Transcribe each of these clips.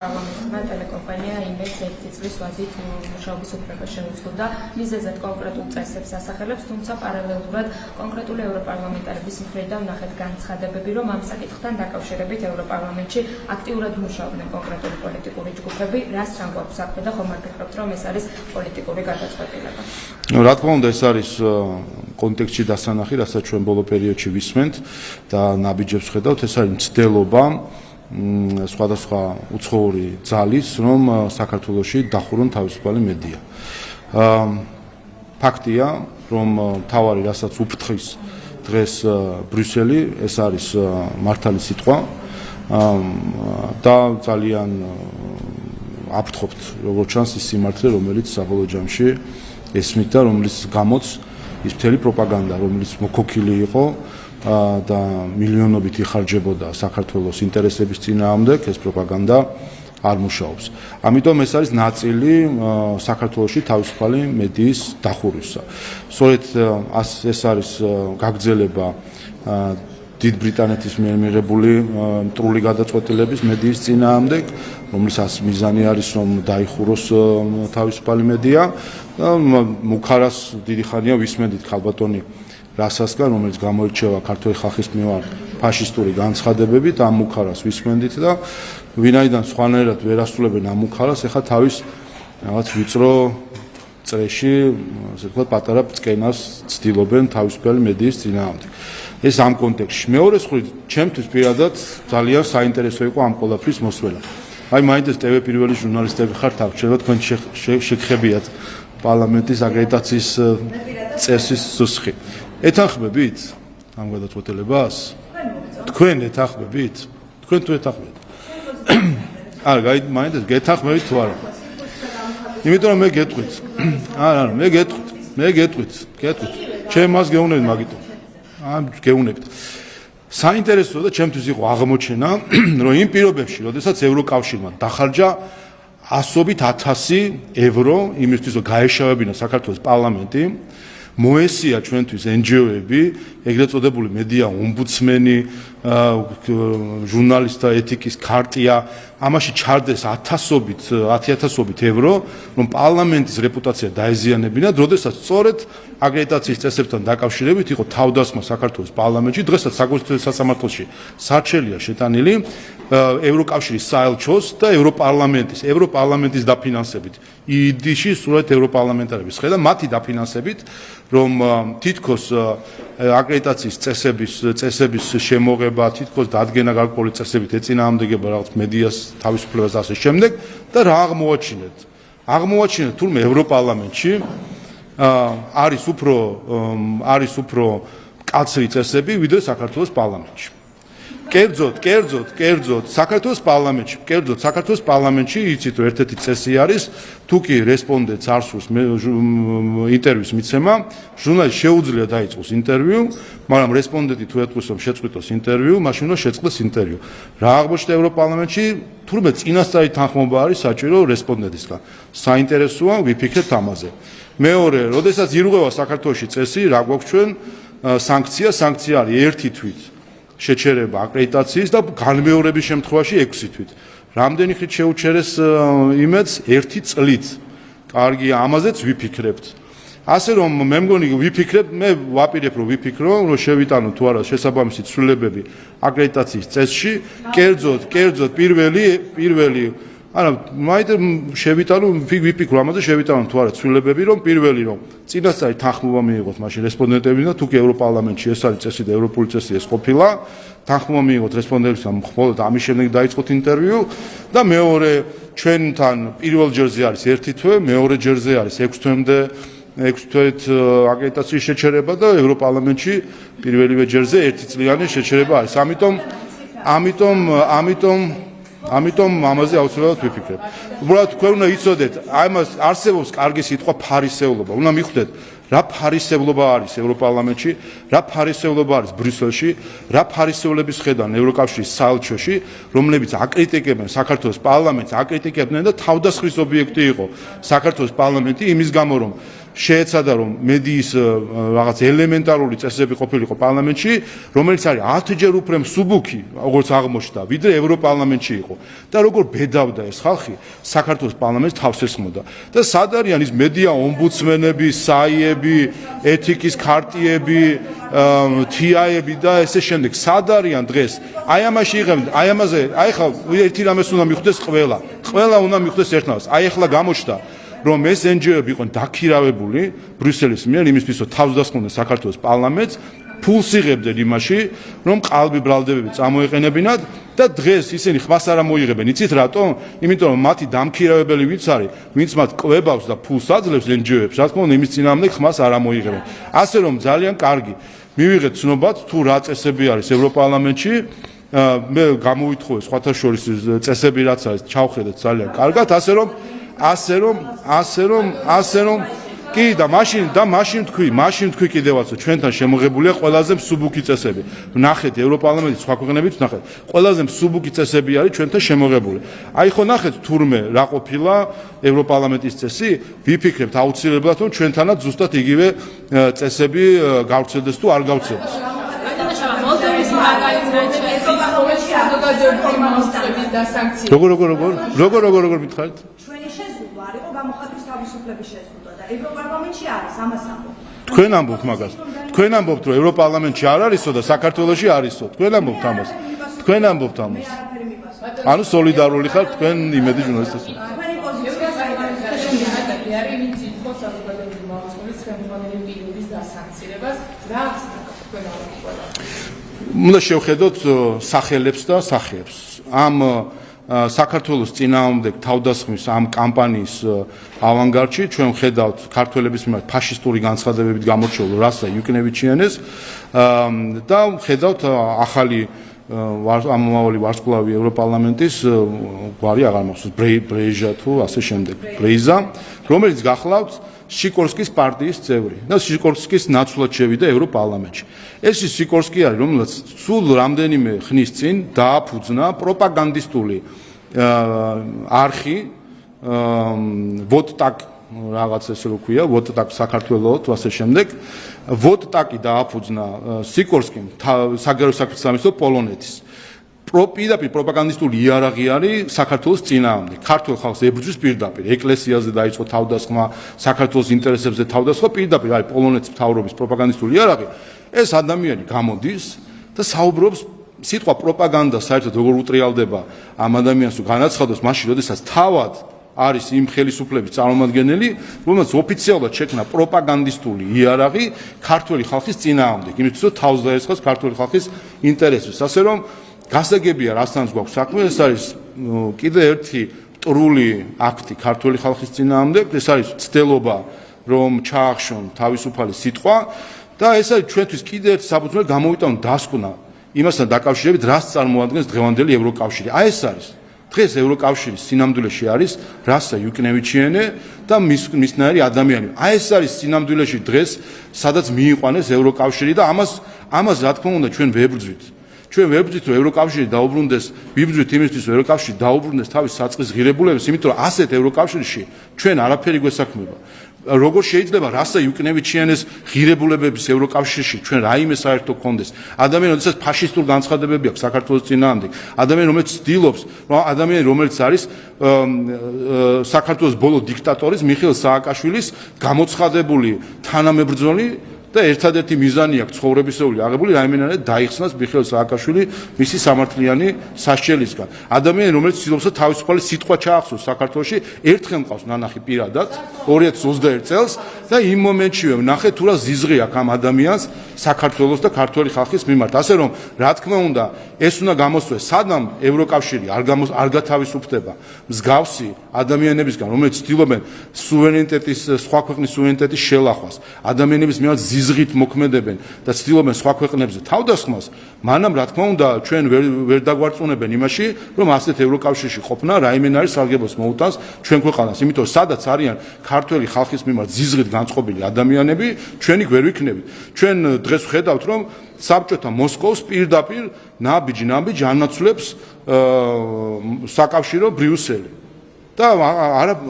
Parlamentმა ტელეკომპანია იმედს 1 წლის ვადით მუშაობის უფლება შეუწყდა მიზეზად კონკრეტულ წესებს ასახელებს, თუმცა პარალელურად კონკრეტული ევროპარლამენტარების მხრიდან ნახეთ განცხადებები, რომ ამ საკითხთან დაკავშირებით ევროპარლამენტში აქტიურად მუშაობდნენ კონკრეტული პოლიტიკური ჯგუფები, რას თან გვაქვს საქმე და ხომ არ გქრობთ, რომ ეს არის პოლიტიკური გადაწყვეტილება? რა თქმა უნდა, ეს არის კონტექსტში დასანახი, რასაც ჩვენ ბოლო პერიოდში ვისმენთ და ნაბიჯებს ხედავთ, ეს არის მცდელობა სხვადასხვა უცხოური ძალის, რომ საქართველოში დახურონ თავისუფალი მედია. ფაქტია, რომ თავარი რასაც უფრთხის დღეს ბრიუსელი, ეს არის მართალი სიტყვა და ძალიან აფრთხობთ, როგორც ჩანს, ის სიმართლე, რომელიც საბოლოო ჯამში ესმით და რომლის გამოც ის მთელი პროპაგანდა, რომელიც მოქოქილი იყო და მილიონობით იხარჯებოდა საქართველოს ინტერესების წინააღმდეგ, ეს პროპაგანდა არ მუშაობს. ამიტომ ეს არის ნაწილი საქართველოში თავისუფალი მედიის დახურვისა. სწორედ ეს არის გაგრძელება დიდ ბრიტანეთის მიერ მიღებული მტრული გადაწყვეტილების მედიის წინააღმდეგ, რომლისას მიზანი არის, რომ დაიხუროს თავისუფალი მედია და მუქარას დიდი ხანია ვისმენდით ქალბატონი რასასგან, რომელიც გამოირჩევა ქართული ხალხის მიმართ ფაშისტური განცხადებებით, ამ მუქარას ვისმენდით და ვინაიდან სხვანაირად ვერ ასრულებენ ამ მუქარას, ეხლა თავის რაღაც ვიწრო წრეში, ასე ვთქვათ, პატარა წკენას ცდილობენ თავისუფალი მედიის წინააღმდეგ. ეს ამ კონტექსტში. მეორე მხრივ, ჩემთვის პირადად ძალიან საინტერესო იყო ამ ყველაფრის მოსვენა. აი, მაინც TV პირველი ჟურნალისტები ხართ, აღჩება თქვენ შეგხებიათ პარლამენტის აკრედიტაციის წესის სუსხი. ეთანხმებით ამ გადაწყვეტილებას? თქვენ ეთანხმებით? თქვენ თუ ეთანხმებით? არა, მაინც გეთანხმებით თუ არა? იმიტომ რომ მე გეტყვით. არა, მე გეტყვით. ჩემ მას გეუნებით მაგითო. გეუნებით. საინტერესოა და ჩემთვის იყო აღმოჩენა, რომ იმ პირობებში, როდესაც ევროკავშირმა დახარჯა ასობით 1000 ევრო იმისთვის, რომ გაეშავებინა საქართველოს პარლამენტი, მოესია ჩვენთვის NGO-ები, ეგრეთ წოდებული მედია ომბუდსმენი, ჟურნალისტთა ეთიკის ქარტია, ამაში ჩარდეს 10,000 ევრო, რომ პარლამენტის რეპუტაცია დაეზიანებინათ, როდესაც სწორედ აკრედიტაციის წესებთან დაკავშირებით იყო თავდასხმა საქართველოს პარლამენტში, დღესაც საკონსტიტუციო სასამართლოში სარჩელია შეტანილი ევროკავშირის საელჩოს და ევროპარლამენტის დაფინანსებით. იდიში სრულად ევროპარლამენტარების ხედა მათი დაფინანსებით, რომ თითქოს აკრედიტაციის წესების შემოღება, თითქოს დადგენა გარკვეული წესებით ეწინააღმდეგება რაღაც მედიას თავისუფლებას და ასე შემდეგ და რა აღმოაჩინეთ? აღმოაჩინეთ თურმე ევროპარლამენტში არის უფრო კაცრი წესები, ვიდრე საქართველოს პარლამენტში. კერძოდ საქართველოს პარლამენტში იცით, რომ ერთ-ერთი წესი არის, თუ კი რესპონდენტს არ სურს ინტერვიუს მიცემა, ჟურნალისტს შეუძლია დაიწყოს ინტერვიუ, მაგრამ რესპონდენტი თუ ეტყვის, რომ შეწყვიტოს ინტერვიუ, მაშინ უნდა შეწყდეს ინტერვიუ. რა აღმოჩნდა ევროპარლამენტში? თურმე წინასწარი თანხმობა არის საჭირო რესპონდენტისგან. საინტერესოა, ვიფიქრეთ ამაზე. მეორე, როდესაც ირღვევა საქართველოში წესი, რა გვაქვს ჩვენ? სანქცია არის 1 თვით შეჩერება აკრედიტაციის და განმეორების შემთხვევაში 6 თვით. რამდენი ხნით შეუჩერეს იმედს? 1 წლით. კარგია, ამაზეც ვიფიქრებთ. ასე რომ მე მგონი ვიფიქრებთ, მე ვაპირებ რომ ვიფიქრო, რომ შევიტანო თუ არა შესაბამისი ცვლილებები აკრედიტაციის წესში, კერძოდ პირველი არა, მაინც შევიტანო, ვიფიქრო ამაზე, შევიტანო თუ არა ცვლილებები, რომ პირველი რომ წინასწარი თანხმობა მიიღოთ მაშინ რესპონდენტები და თუ კი ევროპარლამენტში ეს არის წესი და ევროპული წესი ეს ყოფილა, თანხმობა მიიღოთ რესპონდენტებთან, მხოლოდ ამის შემდეგ დაიწყოთ ინტერვიუ და მეორე ჩვენთან პირველ ჯერზე არის 1 თვე, მეორე ჯერზე არის 6 თვემდე 6 თვით აკრედიტაციის შეჩერება და ევროპარლამენტში პირველივე ჯერზე 1 წლიანი შეჩერება არის. ამიტომ ამაზე აუცილებლად ვიფიქრებ. უბრალოდ თქვენ უნდა იცოდეთ, ამას არსებობს კარგი სიტყვა ფარისევლობა. უნდა მიხვდეთ, რა ფარისევლობა არის ევროპარლამენტში, რა ფარისევლობა არის ბრიუსელში, რა ფარისევლების ხედავენ ევროკავშირის საელჩოში, რომლებიც აკრიტიკებენ საქართველოს პარლამენტს, აკრიტიკებდნენ და თავდასხმის ობიექტი იყო საქართველოს პარლამენტი იმის გამო, რომ შეეცადა რომ მედიის რაღაც ელემენტარული წესები ყოფილიყო პარლამენტში, რომელიც არის 10-ჯერ უფრო მსუბუქი, როგორც აღმოჩნდა, ვიდრე ევროპარლამენტში იყო. და როგორ ბედავდა ეს ხალხი, საქართველოს პარლამენტს თავს ესხმოდა. და სად არიან ის მედია ომბუდსმენები, საიები, ეთიკის ქარტიები, TI-ები და ესე შემდეგ. სად არიან დღეს? აი ამაში იღებენ, აი ამაზე, აი ხა ერთი რამეს უნდა მიხვდეს ყველა უნდა მიხვდეს ერთნაირად. აი ახლა გამოჩნდა რომ ეს NGO-ები იყვნენ დაქირავებული ბრიუსელის მიერ იმისთვის, რომ თავს დასხმოდნენ საქართველოს პარლამენტს, ფულს იღებდნენ იმაში, რომ ყალბი ბრალდებები წამოეყენებინათ და დღეს ისინი ხმას არ მოიღებენ. იცით რატომ? იმიტომ რომ მათი დამქირავებელი ვინც არის, ვინც მათ კვებავს და ფულს აძლევს NGO-ებს, რა თქმა უნდა, იმის წინააღმდეგ ხმას არ მოიღებენ. ასე რომ ძალიან კარგი მივიღეთ ცნობად თუ რა წესები არის ევროპარლამენტში. მე გამოვითხოვე სხვათა შორის წესები რაც არის, ჩავხედეთ ძალიან კარგად, ასე რომ კი და მაშინ თქვი კიდევაც ჩვენთან შემოღებულია ყველაზე მსუბუქი წესები. ნახეთ ევროპარლამენტის სხვა ქვეყნებიც ნახეთ. ყველაზე მსუბუქი წესები არის ჩვენთან შემოღებული. აი ხო ნახეთ თურმე რა ყოფილა ევროპარლამენტის წესი, ვიფიქრებთ აუცილებლად რომ ჩვენთანაც ზუსტად იგივე წესები გავრცელდეს თუ არ გავრცელდეს. როგორ მითხარით? ჩვენი შეზღუდვა არ იყო გამოხატვის თავისუფლების შეზღუდვა და ევროპარლამენტში არის ამას ამბობთ. თქვენ ამბობთ მაგას. თქვენ ამბობთ რომ ევროპარლამენტში არ არისო და საქართველოში არისო. თქვენ ამბობთ ამას. ანუ სოლიდარული ხართ თქვენ იმედი ჟურნალისტებს. თქვენი პოზიცია არის ვინც ითხოვს საზოგადოებრივი მოწყობის ხელმძღვანელი პირების დასაქცირებას რა აქვს თქვენ ამბობთ. უნდა შევხედოთ სახელებს და სახეებს. ამ საქართველოს წინააღმდეგ თავდასხმის ამ კამპანიის ავანგარდში ჩვენ ხედავთ ქართველების მიმართ ფაშისტური განცხადებებით გამორჩეულ რასა იუკნევიჩიანეს და ხედავთ ახალი ამომავალი ვარსკვლავი ევროპარლამენტის გვარი აღარ მახსოვს ბრეიჟა თუ ასე შემდეგ ბრეიზა რომელიც გახლავთ სიკორსკის პარტიის წევრი და სიკორსკის ნაცვლად შევიდა ევროპარლამენტში. ეს ის სიკორსკი არის, რომელსაც სულ რამდენიმე ხნის წინ დააფუძნა პროპაგანდისტული არხი ვოტტაკ რაღაც ესე რო ქვია, ვოტტაკ საქართველოს თუ ასე შემდეგ. ვოტტაკი დააფუძნა სიკორსკიმ საგარეო საქმეთა სამინისტრო პოლონეთის. პირდაპირ პროპაგანდისტული იარაღი არის საქართველოს წინააღმდეგ. ქართულ ხალხს ებრძვის პირდაპირ. ეკლესიაზე დაიწყო თავდასხმა, საქართველოს ინტერესებზე თავდასხმა პირდაპირ არის პოლონეთის მთავრობის პროპაგანდისტული იარაღი. ეს ადამიანი გამოდის და საუბრობს სიტყვა პროპაგანდა საერთოდ როგორ უტრიალდება ამ ადამიანს თუ განაცხადოს მაშინ, როდესაც თავად არის იმ ხელისუფლების წარმომადგენელი, რომელსაც ოფიციალურად შექმნა პროპაგანდისტული იარაღი ქართული ხალხის წინააღმდეგ. იმისთვის რომ თავს დაესხოს ქართული ხალხის ინტერესებს. ასე რომ გასაგებია რასთანაც გვაქვს საქმე, ეს არის კიდე ერთი მტრული აქტი ქართული ხალხის წინააღმდეგ, ეს არის ცდელობა რომ ჩაახშონ თავისუფალი სიტყვა და ეს არის ჩვენთვის კიდე ერთი საფუძველი გამოვიტანოთ დასკვნა იმასთან დაკავშირებით, რაც წარმოადგენს დღევანდელი ევროკავშირი. აი ეს არის დღეს ევროკავშირის სინამდვილეში არის რასა იუკნევიჩიანე და მისნაირი ადამიანი. აი ეს არის სინამდვილეში დღეს სადაც მიიყვანეს ევროკავშირი და ამას რა თქმა უნდა ჩვენ ვებრძვით. ჩვენ ვებრძვით რომ ევროკავშირი დაუბრუნდეს, ვიბრძვით იმისთვის რომ ევროკავშირი დაუბრუნდეს თავის საწყის ღირებულებებს, იმიტომ რომ ასეთ ევროკავშირში ჩვენ არაფერი გვესაქმება. როგორ შეიძლება რასა იუკნევიჩიანეს ღირებულებების ევროკავშირში ჩვენ რაიმე საერთო გქონდეს. ადამიანი, როდესაც ფაშისტურ განცხადებები აქვს საქართველოს წინააღმდეგ, ადამიანი, რომელიც ცდილობს, ადამიანი, რომელიც არის საქართველოს ბოლო დიქტატორის მიხეილ სააკაშვილის გამოცხადებული თანამებრძოლი და ერთადერთი მიზანი აქვს ცხოვრებისეული აღებული რაიმენად დაიხსნას მიხეილ სააკაშვილი მისი სამართლიანი სასჯელისგან. ადამიანი, რომელიც ცდილობს თავისუფალი სიტყვა ჩაახსოვს საქართველოში, ერთხელ მყავს ნანახი პირადად 2021 წელს და იმ მომენტშივე ვნახეთ თუ რა ზიზღი აქვს ამ ადამიანს საქართველოს და ქართული ხალხის მიმართ. ასე რომ, რა თქმა უნდა, ეს უნდა გამოსვეს, სანამ ევროკავშირი არ გათავისუფლდება მსგავსი ადამიანებისგან, რომლებიც ცდილობენ სუვერენიტეტის, სხვა ქვეყნის სუვერენიტეტის შელახვას, ადამიანების მიმართ ზიზღით მოქმედებენ და ცდილობენ სხვა ქვეყნებზე თავდასხმას, მანამ რა თქმა უნდა ჩვენ ვერ დაგვარწმუნებენ იმაში, რომ ასეთ ევროკავშირში ყოფნა რაიმენარი სარგებლოს მოუტანს ჩვენ ქვეყანას, იმიტომ რომ სადაც არიან ქართველი ხალხის მიმართ ზიზღით განწყობილი ადამიანები, ჩვენი ვერ ვიქნებით. ჩვენ დღეს ვხედავთ, რომ საბჭოთა მოსკოვს პირდაპირ ნაბიჯ ანაცვლებს საკავშირო ბრიუსელი. და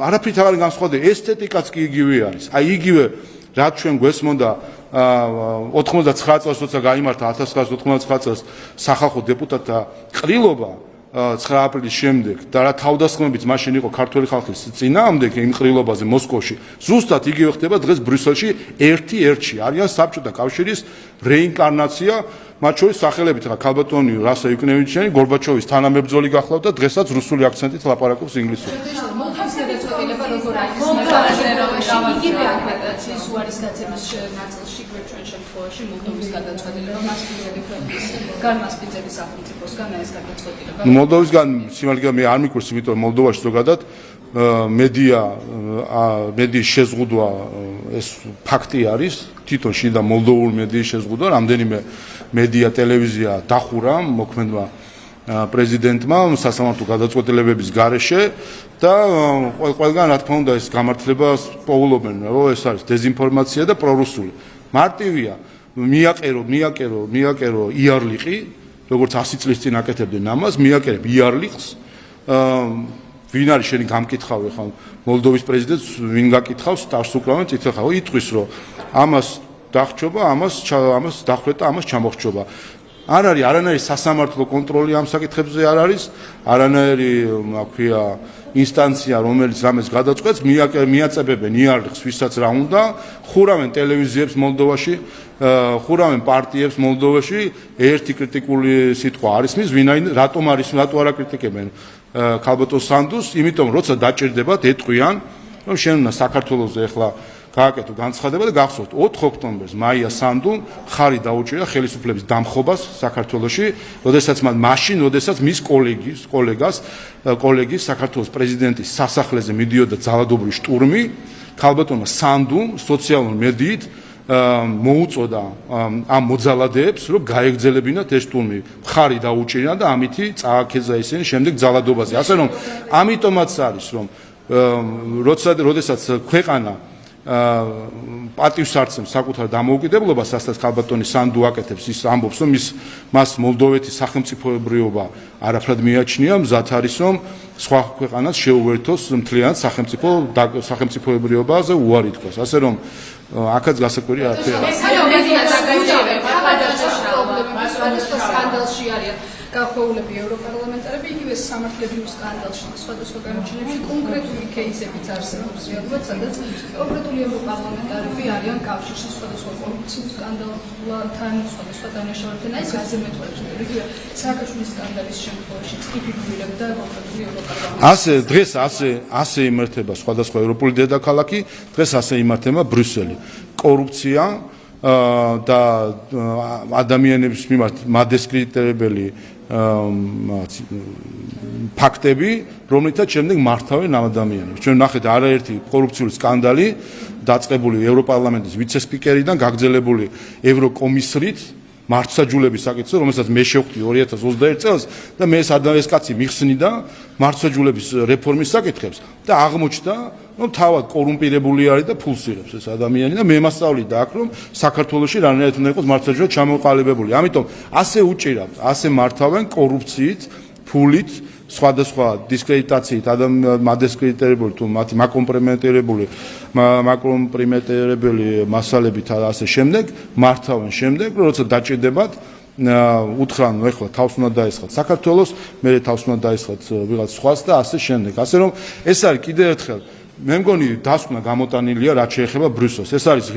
არაფრით აღარ განსხვავდება, ესთეტიკაც კი იგივე არის. აი იგივე რაც ჩვენ გვესმოდა 99 წელს როცა გაიმართა 1999 წელს სახალხო დეპუტატთა ყრილობა 9 აპრილის შემდეგ და რა თავდასხმებიც მაშინ იყო ქართული ხალხის წინააღმდეგ იმ ყრილობაზე მოსკოვში, ზუსტად იგივე ხდება დღეს ბრიუსელში ერთ-ერთში არიან საბჭოთა კავშირის რეინკარნაცია, მათ შორის სახელებით რა ქალბატონი რასა იუკნევიჩიანი გორბაჩოვის თანამებრძოლი გახლავთ და დღესაც რუსული აქცენტით ლაპარაკობს ინგლისურად. მოლდოვის გადაწყვეტილება როგორ არის მოლდოვაში იგივე აკრედიტაციის უარის გაცემის ნაწილში ჩვენ შემთხვევაში მოლდოვის გადაწყვეტილება მასპინძების სახელმწიფოსგან ეს გადაწყვეტილება მოლდოვისგან სიმართლე მე არ მიკვირს, იმიტომ რომ მოლდოვაში ზოგადად მედიის შეზღუდვა ეს ფაქტი არის, თვითონ შიდა მოლდოვური მედიის შეზღუდვა, რამდენიმე მედია ტელევიზია დახურა მოქმედმა პრეზიდენტმა სასამართლო გადაწყვეტილებების გარეშე და ყველგან რა თქმა უნდა ეს გამართლებას პოულობენ, რომ ეს არის დეზინფორმაცია და პრორუსული. მარტივია, მიაკერო იარლიყი, როგორც 100 წლის წინ აკეთებდნენ ამას, მიაკერებ იარლიყს, ვინ არის შენი გამკითხავი ხა მოლდოვის პრეზიდენტს ვინ გაკითხავს ტარს უკრავენ წითელ ხავ იტყვის რომ ამას დახჭობა, ამას დახვრეტა, ამას ჩამოხრჩობა. არ არის არანაირი სასამართლო კონტროლი ამ საკითხებზე არ არის, არანაირი აქვია ინსტანცია რომელიც რამეს გადაწყვეტს, მიაწებებენ იარლიხს ვისაც რა უნდა, ხურავენ ტელევიზიებს მოლდოვაში, ხურავენ პარტიებს მოლდოვაში, ერთი კრიტიკული სიტყვა არის მის, რატო არ აკრიტიკებენ ქალბატონ სანდუს, იმიტომ როცა დაჭირდებათ ეტყვიან, რომ შენ უნდა საქართველოზე ახლა გააკეთო განცხადება და გახსოვთ 4 ოქტომბერს მაია სანდუმ ხარი დაუჭირა ხელისუფლების დამხობას საქართველოში, როდესაც მის კოლეგის საქართველოს პრეზიდენტის სასახლეზე მიდიოდა ძალადობრივი შტურმი, ქალბატონმა სანდუმ სოციალურ მედიით მოუწოდა ამ მოძალადეებს, რომ გაეგრძელებინათ ეს შტურმი. ხარი დაუჭირა და ამითი წააქეზა ისინი შემდეგ ძალადობაზე. ასე რომ ამიტომაც არის, რომ როდესაც ქვეყანა პატივს არცემს საკუთარ დამოუკიდებლობას, რასაც ქალბატონი სანდუ აკეთებს, ის ამბობს, რომ მას მოლდოვეთის სახელმწიფოებრიობა არაფრად მიაჩნია, მზად არის, რომ სხვა ქვეყანას შეუერთოს მთლიანად სახელმწიფოებრიობაზე უარი თქვას. ასე რომ აქაც გასაკვირი არაფერი არ არის. გახვეულები ევროპარლამენტარები, იგივე სამართლებრივ სკანდალში, სხვადასხვა განაჩენებში კონკრეტული кейსებიც არსებობს რეალურად, სადაც კონკრეტული ევროპარლამენტარები არიან კავშირში სხვადასხვა კორუფციულ სკანდალთან, სხვადასხვა დანაშაულებთან, ეს გაზემეთოებს, იგივე სააკაშვილის სკანდალის შემთხვევაშიც იფიგურებდა კონკრეტული ევროპარლამენტარი. დღეს ასე იმართება სხვადასხვა ევროპული დედაქალაქი, დღეს ასე იმართება ბრიუსელი. კორუფცია და ადამიანების მიმართ მადესკრიტირებელი ფაქტები, რომლითაც შემდეგ მართავენ ამ ადამიანებს. ჩვენ ნახეთ არაერთი კორუფციული სკანდალი დაწყებული ევროპარლამენტის ვიცე-სპიკერიდან, გაგრძელებული ევროკომისრით მართლმსაჯულების საკითხზე, რომელსაც მე შევხვდი 2021 წელს და მე ეს კაცი მიხსნიდა მართლმსაჯულების რეფორმის საკითხებს და აღმოჩნდა, რომ თავად კორუმპირებული არის და ფულს იღებს ეს ადამიანი და მე მასწავლიდა აქ, რომ საქართველოში რანაირად უნდა იყოს მართლმსაჯულება ჩამოყალიბებული. ამიტომ ასე უჭირავთ, ასე მართავენ კორუფციით, ფულით, სხვადასხვა დისკრედიტაციით, მადესკრიტირებული თუ მათი მაკომპრიმენტირებელი მასალებით ასე შემდეგ, მართავენ შემდეგ, როცა დაჭირდებათ, უთხრან, ეხლა თავს უნდა დაესხათ საქართველოს, მე თავს უნდა დაესხათ ვიღაც სხვას და ასე შემდეგ. ასე რომ ეს არის კიდევ ერთხელ მე მგონი დასკვნა გამოტანილია რაც შეეხება ბრიუსელს. ეს არის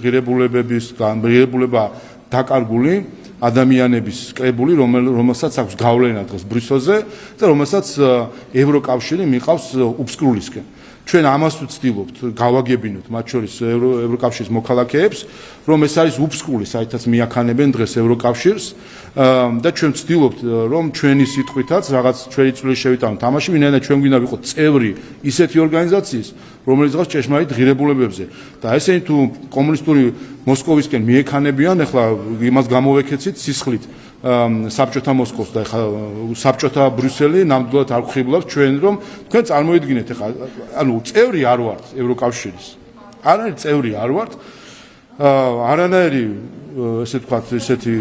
ღირებულება დაკარგული ადამიანების კრებული, რომელსაც აქვს გავლენა დღეს ბრიუსელზე და რომელსაც ევროკავშირი მიყავს უფსკრულისკენ. ჩვენ ამას ვცდილობთ გავაგებინოთ მათ შორის ევროკავშირის მოქალაქეებს, რომ ეს არის უფსკრული, საერთოდ მიაქანებენ დღეს ევროკავშირს და ჩვენ ვცდილობთ რომ ჩვენი სიტყვითაც რაღაც ჩვენი წვლილი შევიტანოთ ამაში, ვინაიდან ჩვენ გვინდა ვიყოთ წევრი ისეთი ორგანიზაციის, რომელიც დღეს ჭეშმარიტ ღირებულებებზე და ესენი თუ კომუნისტური მოსკოვისკენ მიექანებიან, ახლა იმას გამოვეკეცით სისხლით საბჭოთა მოსკოვს და ახლა საბჭოთა ბრიუსელი ნამდვილად არ გვხიბლავს ჩვენ რომ თქვენ წარმოიდგინეთ ახლა ანუ წევრი არ ვართ ევროკავშირის. არანაირი წევრი არ ვართ. არანაირი ესე ვთქვათ ესეთი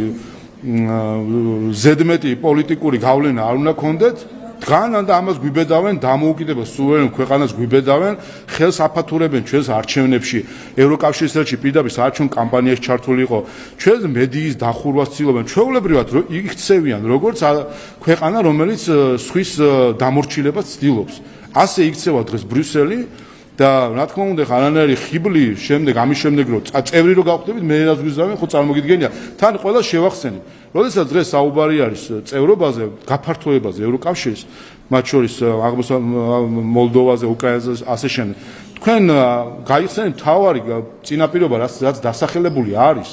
ზედმეტი პოლიტიკური გავლენა არ უნდა გქონდეთ დგანან და ამას გვიბედავენ დამოუკიდებელ სუვერენ ქვეყანას გვიბედავენ ხელს აფათურებენ ჩვენს არჩევნებში ევროკავშირის ელჩი პირდაპირ საარჩევნო კამპანიაში ჩართული იყო ჩვენ მედიის დახურვას ცდილობენ ჩვეულებრივად იქცევიან როგორც ქვეყანა რომელიც სხვის დამორჩილებას ცდილობს ასე იქცევა დღეს ბრიუსელი და რა თქმა უნდა არანაირი ხიბლი შემდეგ ამის შემდეგ რომ წევრი რო გავხდებით მე რას გვიზავენ ხო წარმოგიდგენია თან ყველა შევახსენე როდესაც დღეს საუბარი არის წევრობაზე გაფართოებაზე ევროკავშირის მათ შორის მოლდოვაზე უკრაინაზე ასე შემდეგ თქვენ გაიხსენებთ თავარი წინაპირობა რაც დასახელებული არის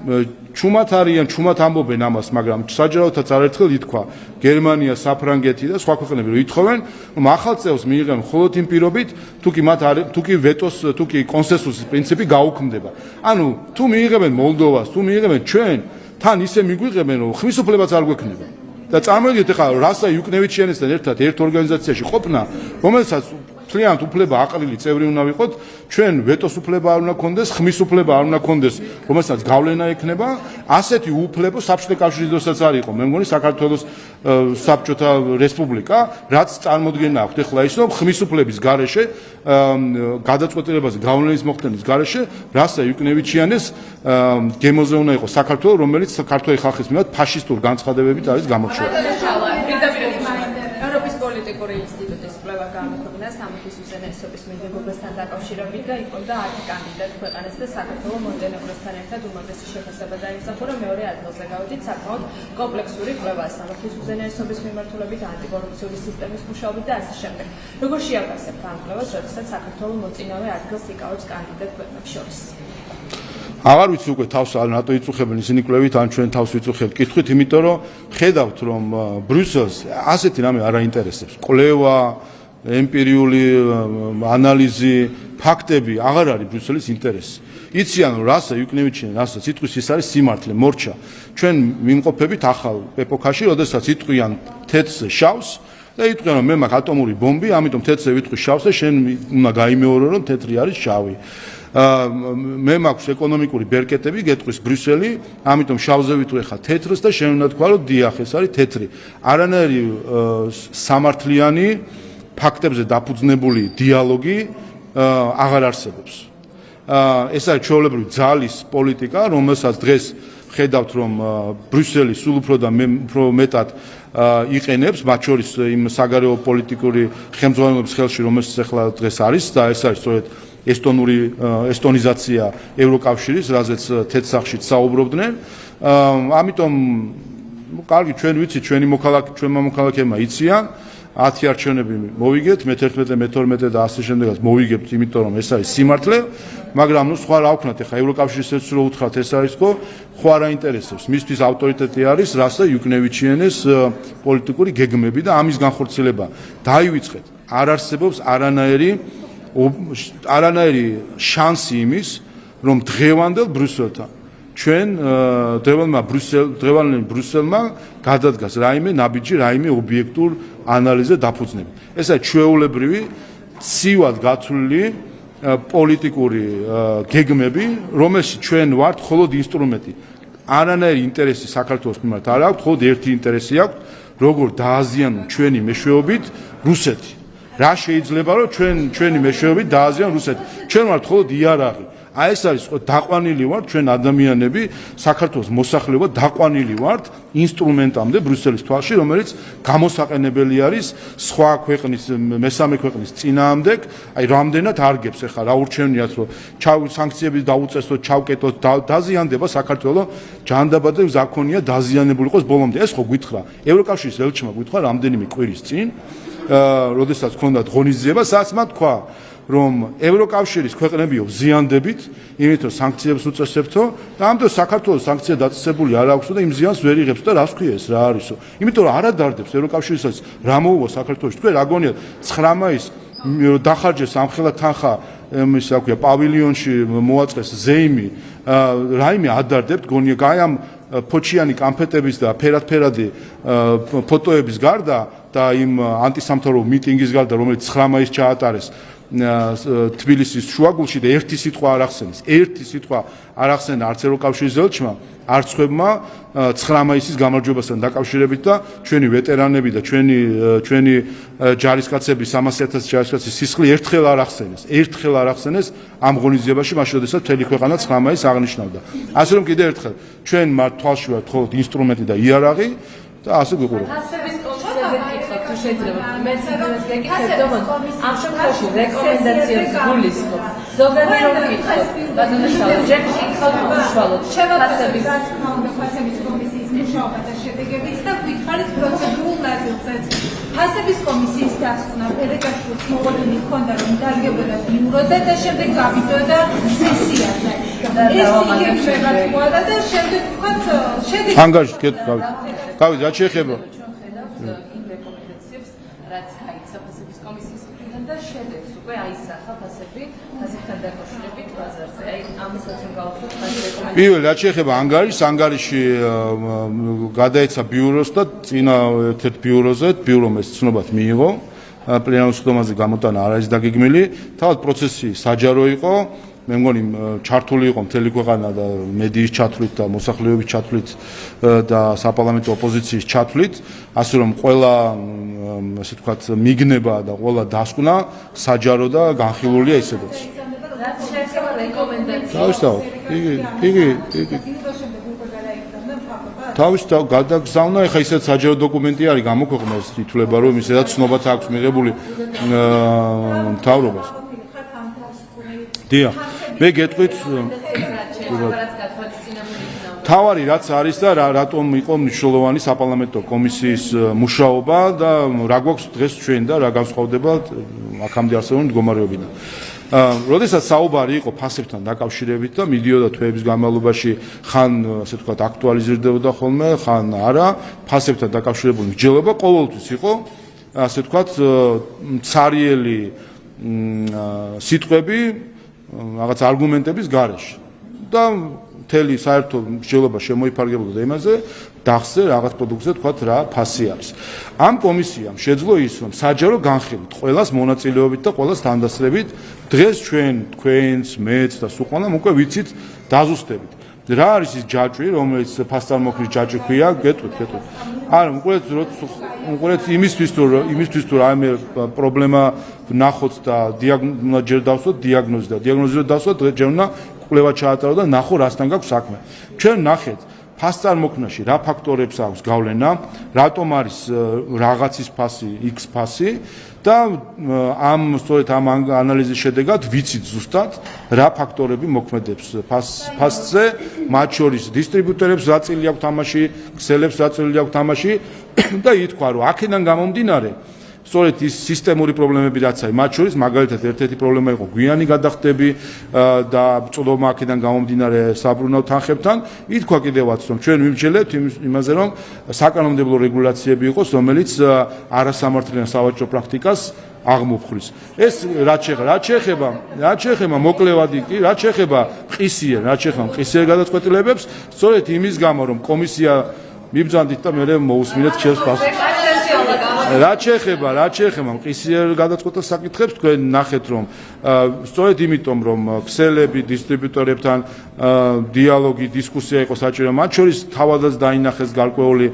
ჩუმად არიან ჩუმად ამბობენ ამას მაგრამ საჯაროთაც არაერთხელ ითქვა გერმანია საფრანგეთი და სხვა ქვეყნები რომ ითხოვენ რომ ახალ წელს მიიღებენ მხოლოდ იმ პირობით თუ კი ვეტოს თუ კი კონსენსუსის პრინციპი გაუქმდება ანუ თუ მიიღებენ მოლდოვას თუ მიიღებენ ჩვენ თან ისე მიგვიღებენ რომ ხმის უფლებაც არ გვექნება და წარმოიდგინეთ ახლა რასა იუკნევიჩიანესთან ერთად ერთ ორგანიზაციაში ყოფნა რომელსაც მთლიანად უფლება აყრილი წევრი უნდა ვიყოთ ჩვენ ვეტოს უფლება არ უნდა გქონდეს ხმის უფლება არ უნდა გქონდეს რომელსაც გავლენა ექნება ასეთი უფლებო საბჭოთა კავშირის დროსაც არ იყო მე მგონი საქართველოს საბჭოთა რესპუბლიკა რაც წარმოქმნა აქვს ეხლა ის რომ ხმის უფლების გარეშე გადაწყვეტილებაზე გავლენის მოხდენის გარეშე რასა იუკნევიჩიანეს გემოზე უნდა იყოს საქართველოს რომელიც საქართველოს ხალხის მიმართ ფაშისტურ განცხადებებით არის გამორჩეული ევროპის პოლიტიკური ინსტიტუტის კვლევა გამოქვეყნდა სამების უზენაესობის მიღებებასთან დაკავშირებით და იქონდა 10 კანდიდატი ქვეყანას და საქართველოს მონტენეგროსთან ერთად უმაღლესი შეფასება დაიმსახურა მეორე ადგილზე გავედით საკმაოდ კომპლექსური კვლევა სამების უზენაესობის მიმართულებით ანტიკორუფციული სისტემის მუშაობით და ასე შემდეგ. Როგორ შეაფასებთ ამ კვლევას, როდესაც საქართველოს მოწინავე ადგილს იკავებს კანდიდატ ქვეყნებს შორის? აღარ ვიცი უკვე თავს რატო იწუხებენ ისინი კვლევით ან ჩვენ თავს ვიწუხებთ კითხვით იმიტომ რომ ხედავთ რომ ბრიუსელს ასეთი რამე არ აინტერესებს კვლევა ემპირიული ანალიზი ფაქტები აღარ არის ბრიუსელის ინტერესი იციან რომ რასა იუკნევიჩიან რასა სიტყვის ის არის სიმართლე მორჩა ჩვენ მიმყოფებით ახალ ეპოქაში როდესაც იტყვიან თეთრზე შავს და იტყვიან რომ მე მაქვს ატომური ბომბი ამიტომ თეთრზე ვიტყვი შავს და შენ უნდა გაიმეორო რომ თეთრი არის შავი მე მაქვს ეკონომიკური ბერკეტები გეტყვის ბრიუსელი ამიტომ შავზე ვიტყვი ხა თეთრს და შენ უნდა თქვა რომ დიახ ეს არის თეთრი არანაირი სამართლიანი ფაქტებზე დაფუძნებული დიალოგი აღარ არსებობს ეს არის ჩვეულებრივი ძალის პოლიტიკა რომელსაც დღეს ხედავთ რომ ბრიუსელი სულ უფრო და უფრო მეტად იყენებს მათ შორის იმ საგარეო პოლიტიკური ხელმძღვანელობის ხელში რომელსაც ახლა დღეს არის და ეს არის სწორედ ესტონიზაცია ევროკავშირის, რაზეც თეთრსახშიც საუბრობდნენ. ამიტომ კარგი ჩვენ ვიცით ჩვენი ჩვენმა მოქალაქეებმა იციან 10 არჩევნები მოვიგეთ, მე-11, მე-12 და ასე შემდეგაც მოვიგებთ, იმიტომ რომ ეს არის სიმართლე, მაგრამ ნუ სხვა რა ვქნათ, ახლა ევროკავშირისეც რო უთხრათ ეს არის ხო, ხო არ აინტერესებს. მისთვის ავტორიტეტი არის რასა იუკნევიჩიანეს პოლიტიკური გეგმები და ამის განხორციელება დაივიწყეთ. არ არსებობს არანაირი შანსი იმის, რომ დღევანდელ ბრიუსელთან ჩვენ დღევანდელ ბრიუსელმა გადადგას რაიმე ნაბიჯი, რაიმე ობიექტურ ანალიზზე დაფუძნები. ეს არის ჩვეულებრივი ცივად გათვლილი პოლიტიკური გეგმები, რომელშიც ჩვენ ვართ მხოლოდ ინსტრუმენტი. არანაირი ინტერესი საქართველოს მიმართ არ აქვს, მხოლოდ ერთი ინტერესი აქვს, როგორ დააზიანონ ჩვენი მეშვეობით რუსეთი. რა შეიძლება რომ ჩვენი მეშვეობით დააზიანონ რუსეთი. ჩვენ ვართ მხოლოდ იარაღი. აი ეს არის დაყვანილი ვართ ჩვენ ადამიანები საქართველოს მოსახლეობა დაყვანილი ვართ ინსტრუმენტამდე ბრიუსელის თვალში რომელიც გამოსაყენებელი არის სხვა ქვეყნის მესამე ქვეყნის წინააღმდეგ აი რამდენად არგებს ახლა რა ურჩევნიათ რომ სანქციები დაუწესოთ ჩავკეტოთ დაზიანდება საქართველოს ჯანდაბადა ზაქონია დაზიანებული იყოს ბოლომდე ეს ხო გითხრა ევროკავშირის ელჩმა გითხრა რამდენიმე კვირის წინ როდესაც ჰქონდათ ღონისძიება სადაც მათ თქვა რომ ევროკავშირის ქვეყნებიო ზიანდებით, იმით რომ სანქციებს უწესებთო და ამ დროს საქართველოს სანქცია დაწესებული არ აქვსო და იმ ზიანს ვერ იღებს და რას ქვია ეს რა არისო. იმიტომ რომ არ ადარდებს ევროკავშირისაც რა მოუვა საქართველოს. თქვენ რა გონიათ 9 მაისს დახარჯეს ამხელა თანხა ის რა ქვია პავილიონში მოაწყეს ზეიმი რაიმე ადარდებთ გონია აი ამ ფოჩიანი კამფეტების და ფერადფერადი ფოტოების გარდა და იმ ანტისამთავრობო მიტინგის გარდა, რომელიც 9 მაისს ჩაატარეს თბილისის შუაგულში და ერთი სიტყვა არ ახსენა არც ევროკავშირის ელჩმა, არც ხვებმა 9 მაისის გამარჯვებასთან დაკავშირებით და ჩვენი ვეტერანები და ჩვენი ჯარისკაცები 300,000 ჯარისკაცის სისხლი ერთხელ არ ახსენეს ამ ღონისძიებაში, მაშინ როდესაც მთელი ქვეყანა 9 მაისს აღნიშნავდა. ასე რომ კიდევ ერთხელ ჩვენ მათ თვალში ვართ მხოლოდ ინსტრუმენტი და იარაღი და ასე გვიყურებთ. შეიძლება მე ცდილობ გეკითხებდო ამ შემთხვევაში რეკომენდაციებს გულისხმობ ზოგადად რომ გითხოთ ბაზონაშალა ჯერ გითხოთ უშუალოდ ფასების კომისიის მუშაობა და შედეგებიც და გითხარით პროცედურულ ნაწილზეც ფასების კომისიის დასკვნა ფედერაციის მოვალენი ჰქონდა რომ დაგებოდა ბიუროზე და შემდეგ გავიდოდა სესიაზე და შემდეგ ვთქვათ შედეგი ანგარიში გავიდე რა შეეხება რაც გაიცა ფასების კომისიის მხრიდან და შედეგს უკვე აისახა ფასებთან დაკავშირებით ბაზარზე. აი ამასაც რომ გავხსოვთ, მაგ რეკომენდაციას. პირველ რაც შეეხება ანგარიში გადაეცა ბიუროს და წინა ერთ-ერთ ბიურომ ეს ცნობად მიიღო. პლენარულ სხდომაზე გამოტანა არ არის დაგეგმილი. თავად პროცესი საჯარო იყო. მე მგონი ჩართული იყო მთელი ქვეყანა და მედიის ჩათვლით და მოსახლეობის ჩათვლით და საპარლამენტო ოპოზიციის ჩათვლით, ასე რომ ყველა ასე ვთქვათ მიგნება და ყველა დასკვნა საჯარო და განხილულია ისედაც. რაც შეეხება რეკომენდაციას. იგი თავისთავად გადაგზავნა, ეხლა ისეთ საჯარო დოკუმენტი არის გამოქვეყნეს, ითვლება რომ ისედაც ცნობაც აქვს მიღებული მთავრობას. დიახ, მე გეტყვით თავარი რაც არის და რატომ იყო მნიშვნელოვანი საპარლამენტო კომისიის მუშაობა და რა გვაქვს დღეს ჩვენ და რა განსხვავდება აქამდე არსებული მდგომარეობიდან. როდესაც საუბარი იყო ფასებთან დაკავშირებით და მიდიოდა თვეების განმავლობაში ხან ასე ვთქვათ აქტუალიზირდებოდა ხოლმე, ხან არა, ფასებთან დაკავშირებული მსჯელობა ყოველთვის იყო ასე ვთქვათ ცარიელი სიტყვები რაღაც არგუმენტების გარეშე და მთელი საერთო მსჯელობა შემოიფარგლებოდა იმაზე დახსე რაღაც პროდუქტზე თქვათ რა ფასი არის. ამ კომისიამ შეძლო ის რომ საჯარო განხილვით ყველას მონაწილეობით და ყველას თანდასწრებით დღეს ჩვენ თქვენს მეც და სულ ყველამ უკვე ვიცით დაზუსტებით. რა არის ის ჯაჭვი რომელიც ფასწარმოქმნის ჯაჭვი ქვია გეტყვით. არა უყურეთ იმისთვის თუ რაიმე პრობლემა ნახოთ და ჯერ დავსვათ დიაგნოზი და დიაგნოზი რომ დავსვათ ჯერ უნდა კვლევა ჩაატარო და ნახო რასთან გაქვს საქმე. ჩვენ ნახეთ ფასწარმოქმნაში რა ფაქტორებს აქვს გავლენა, რატომ არის რაღაცის ფასი, X ფასი და სწორედ ამ ანალიზის შედეგად ვიცით ზუსტად რა ფაქტორები მოქმედებს ფასზე, მათ შორის დისტრიბუტორებს რა წილი აქვს თამაში, ქსელებს რა წილი აქვს თამაში და ითქვა რომ აქედან გამომდინარე სწორედ ის სისტემური პრობლემები რაც არის, მათ შორის მაგალითად ერთ-ერთი პრობლემა იყო გვიანი გადახდები და ბრძოლობა აქედან გამომდინარე საბრუნავ თანხებთან, ითქვა კიდევაც რომ ჩვენ ვიმსჯელებთ იმაზე რომ საკანონმდებლო რეგულაციები იყოს, რომელიც არასამართლიან სავაჭრო პრაქტიკას აღმოფხრის. ეს რაც შეეხება მოკლევადი კი, რაც შეეხება მყისიერ გადაწყვეტილებებს, სწორედ იმის გამო რომ კომისია მიბრძანდით და მე მოусმინეთ ჩემს პასუხს. რაც შეეხება მყისიერ გადაწყვეტილ საკითხებს, თქვენ ნახეთ რომ სწორედ იმიტომ რომ ქსელები დისტრიბუტორებთან დიალოგი, დისკუსია იყო საჭირო, მათ შორის თავადაც დაინახეს გარკვეული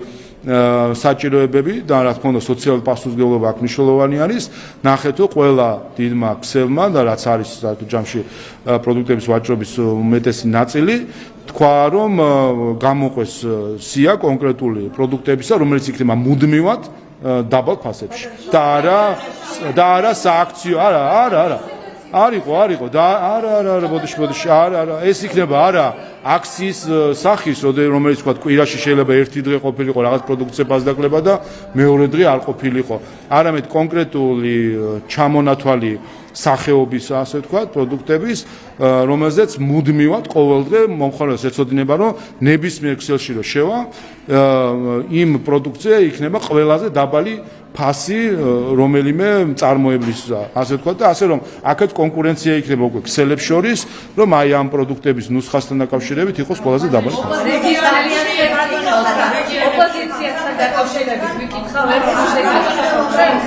საჭიროებები და რა თქმა უნდა სოციალური პასუხისმგებლობა აქ მნიშვნელოვანი არის. ნახეთ რომ ყველა დიდმა ქსელმა და რაც არის ჯამში პროდუქტების ვაჭრობის უმეტესი ნაწილი თქვა რომ გამოყვეს სია კონკრეტული პროდუქტებისა, რომელიც იქნება მუდმივად დაბალ ფასებში და არა სააქციო არა არისო და არა ბოდიში არა ეს იქნება არა აქციის სახის რომელიც თქვა კვირაში შეიძლება ერთი დღე ყოფილიყო რაღაც პროდუქცია ფასდაკლება და მეორე დღე არ ყოფილიყო არამედ კონკრეტული ჩამონათვალი სახეობის ასე თქვა პროდუქტების რომელზეც მუდმივად ყოველდღე მომხმარებელს ეცოდინება რომ ნებისმიერ ქსელში რომ შევა იმ პროდუქცია იქნება ყველაზე დაბალი ფასი რომელიმე წარმოებლის ასე თქვა და ასე რომ აქეთ კონკურენცია იქნება უკვე ქსელებს შორის რომ აი ამ პროდუქტების ნუსხასთან დაკავშირებით იყოს ყველაზე დაბალი ფასი. ოპოზიცია დაკავშირებით ვიკითხავ ერთ შეგრძნებას.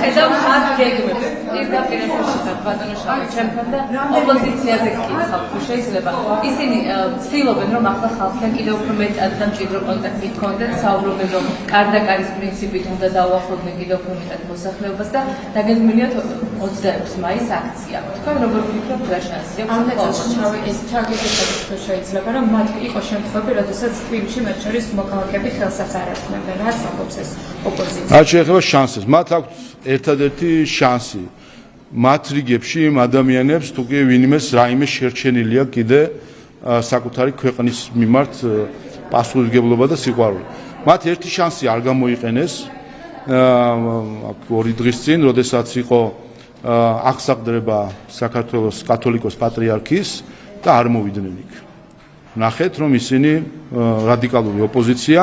ხედავ მათ გეგმებს. პირდაპირ ბატონო შავი ჩემთან და ოპოზიციაზე გკითხავ, თუ შეიძლება. ისინი ცდილობენ რომ ახლა ხალხთან კიდევ უფრო მეტად და მჭიდრო კონტაქტი ჰქონდეთ, საუბრობენ რომ კარდაკარის პრინციპით უნდა დაუახლოვდნენ კიდევ უფრო მეტად მოსახლეობას და დაგეგმილია 26 მაისს აქცია. თქვენ როგორ ვფიქრობთ რა შანსი აქვს? ამ წელს შავი ეს თარგეტებად შეიძლება რომ მათ იყოს შემთხვევები, როდესაც თბილისში მათ შორის მოქალაქეები ხელსაც არ ეთქმებენ, რაც ამბობს ეს ოპოზიცია. რაც შეეხება შანსებს, მათ აქვს ერთადერთი შანსი. მათ რიგებში იმ ადამიანებს თუ კი ვინმეს რაიმე შერჩენილია კიდე საკუთარი ქვეყნის მიმართ პასუხისმგებლობა და სიყვარული. მათ ერთი შანსი არ გამოიყენეს აქ 2 დღის წინ, როდესაც იყო აღსაყდრება საქართველოს კათოლიკოს პატრიარქის და არ მოვიდნენ იქ. ნახეთ რომ ისინი რადიკალური ოპოზიცია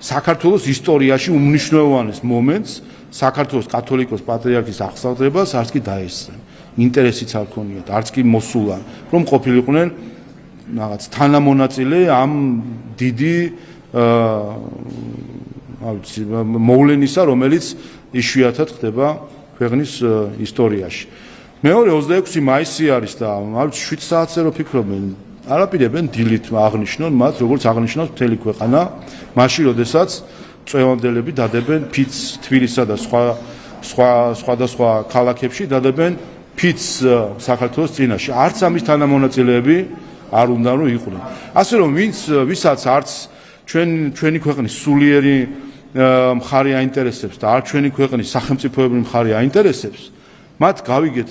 საქართველოს ისტორიაში უმნიშვნელოვანეს მომენტს საქართველოს კათოლიკოს პატრიარქის აღსაყდრებას არც კი დაესწრნენ. ინტერესიც არ ქონიათ, არც კი მოსულან, რომ ყოფილიყვნენ რაღაც თანამონაწილე ამ დიდი მოვლენისა, რომელიც იშვიათად ხდება ქვეყნის ისტორიაში. მეორე 26 მაისი არის და 7 საათზე რო ფიქრობენ, არაპირებენ დილით აღნიშნონ მათ, როგორც აღნიშნავს მთელი ქვეყანა, მაშინ როდესაც წევანდელები დადებენ ფიცს თბილისსა და სხვადასხვა ქალაქებში დადებენ ფიცს საქართველოს წინაშე. არც ამის თანამონაწილეები არ უნდა რომ იყვნენ. ასე რომ ვისაც არც ჩვენი ქვეყნის სულიერი მხარე აინტერესებს და არ ჩვენი ქვეყნის სახელმწიფოებრივი მხარე აინტერესებს, მათ გავიგეთ,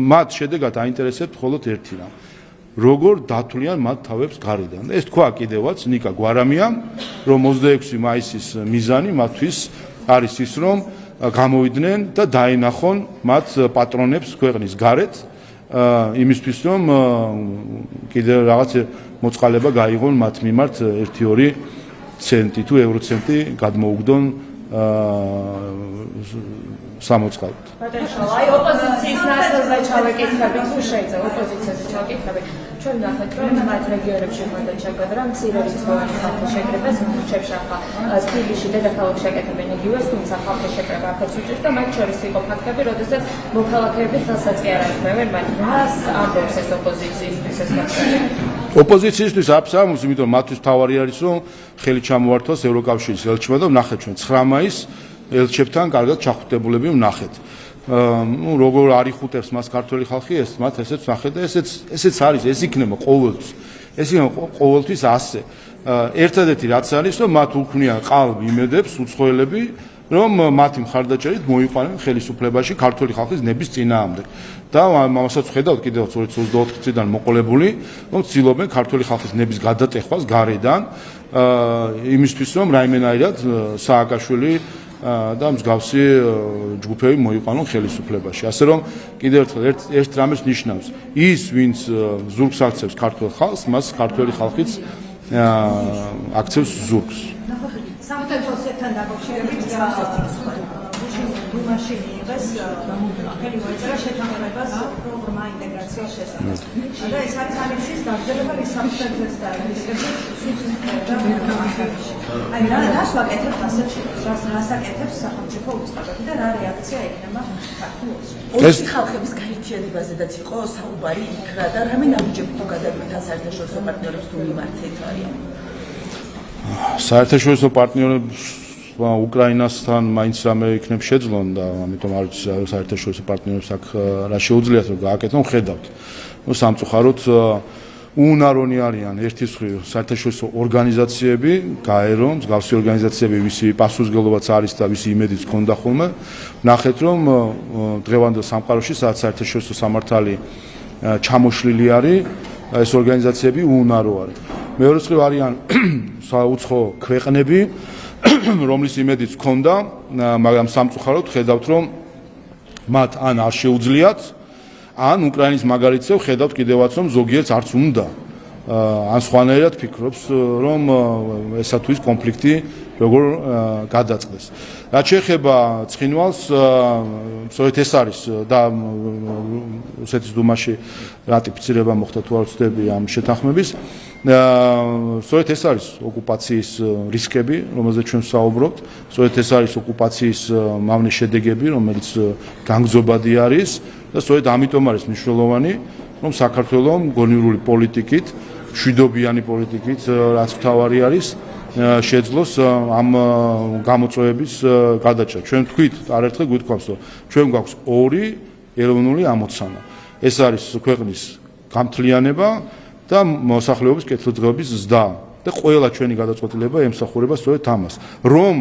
მათ შედეგად აინტერესებს მხოლოდ ერთი რამ. როგორ დათვლიან მათ თავებს გარედან. ეს თქვა კიდევაც ნიკა გვარამიამ, რომ 26 მაისის მიზანი მათთვის არის ის, რომ გამოვიდნენ და დაენახონ მათ პატრონებს ქვეყნის გარეთ, იმისთვის რომ კიდევ რაღაც მოწყალება გაიღონ მათ მიმართ 1-2 ცენტი თუ ევროცენტი გადმოუგდონ სამოწყალოდ. აი ოპოზიციის ნაცვლად ჩავეკითხები, თუ შეიძლება ოპოზიციაზე ჩავეკითხები. ჩვენ ნახეთ რომ მათ რეგიონებში ხონდა ჩაგდრა მცირე რიცხოვანი ხალხი შეკრებას მუჩებს ახლა თბილისში დედაქალაქში ეკეთებენ იგივეს, თუმცა ხალხი შეკრება აქაც უჭირს და მათ შორის იყო ფაქტები, როდესაც მოქალაქეები ხელსაც კი არ აკმევენ მათ. მას ამბობს ეს ოპოზიციისთვის ეს ფაქტები. ოპოზიციისთვის აბსოლუტურად, იმიტომ მათთვის თავარი არის რომ ხელი ჩამოართვას ევროკავშირის ელჩმა და ვნახეთ ჩვენ 9 მაისს ელჩებთან კარგად ჩახუტებულები ვნახეთ. ну როგორ არიხუტებს მას ქართველი ხალხი ეს მათ ესეც ვნახეთ და ესეც არის, ეს იქნება ყოველთვის. ეს იქნება ყოველთვის ასე. ერთადერთი რაც არის რომ მათ უქმნიან ყალბ იმედებს უცხოელები რომ მათი მხარდაჭერით მოიყვანენ ხელისუფლებაში ქართველი ხალხის ნების წინააღმდეგ. და ამასაც ხედავთ კიდევ 2024 წლიდან მოყოლებული, რომ ცდილობენ ქართველი ხალხის ნების გადატეხვას გარედან, იმისთვის რომ რაიმენაირად სააკაშვილი და მსგავსი ჯგუფები მოიყვანონ ხელისუფლებაში. ასე რომ კიდევ ერთ რამეს ნიშნავს, ის ვინც ზურგს აქცევს ქართველ ხალხს, მას ქართველი ხალხიც აქცევს ზურგს. სამთავროებთან დაკავშირებით დუმაში მიიღეს ხელი მოეწერა შეთანხმებას პროგრამა ინტეგრაციის შესახებ. და ეს არის ანექსის გაგრძელება სამხედროების და აი რას ვაკეთებთ ასეთში, რას აკეთებს სახელმწიფო უწყებები და რა რეაქცია ექნება საქართველოს? ეს ხალხების გაერთიანებაზედაც იყო საუბარი იქრა და რამე ნაბიჯები თუ გადაგვიდგა საერთაშორისო პარტნიორებს თუ მიმართეთ არიან? საერთაშორისო პარტნიორებს უკრაინასთან მაინც რამე იქნებ შეძლონ და ამიტომ არ ვიცი საერთაშორისო პარტნიორებს აქ რა შეუძლიათ რომ გააკეთონ, ხედავთ. ნუ სამწუხაროდ უნარონი არიან ერთი მხრივ საერთაშორისო ორგანიზაციები, გაერო, მსგავსი ორგანიზაციები, ვისი პასუხისმგებლობაც არის და ვისი იმედიც ჰქონდა ხოლმე. ნახეთ რომ დღევანდელ სამყაროში საერთაშორისო სამართალი ჩამოშლილი არის, ეს ორგანიზაციები უნარო არის. მეორე მხრივ არიან საუცხო ქვეყნები, რომლის იმედიც ჰქონდა, მაგრამ სამწუხაროდ ხედავთ რომ მათ ან არ შეუძლიათ, ან უკრაინის მაგალითზე ხედავთ კიდევაც რომ ზოგიერთს არც უნდა, ან სხვანაირად ფიქრობს რომ ესა თუ ის კონფლიქტი როგორ გადაწყდეს. რაც შეეხება ცხინვალს, სწორედ ეს არის და რუსეთის დუმაში რატიფიცირება მოხდა თუ არ ვცდები ამ შეთანხმების. სწორედ ეს არის ოკუპაციის რისკები, რომელზეც ჩვენ ვსაუბრობთ. სწორედ ეს არის ოკუპაციის მავნე შედეგები, რომელიც განგრძობადი არის და სწორედ ამიტომ არის მნიშვნელოვანი, რომ საქართველოს გონივრული პოლიტიკით, მშვიდობიანი პოლიტიკით, რაც მთავარი არის, შეძლოს ამ გამოწვევების გადაჭრა. ჩვენ თქვით, არაერთხელ გვითქვამს, რომ ჩვენ გვაქვს ორი ეროვნული ამოცანა. ეს არის ქვეყნის გამთლიანება და მოსახლეობის კეთილდღეობის ზრდა და ყველა ჩვენი გადაწყვეტილება ემსახურება სწორედ ამას. რომ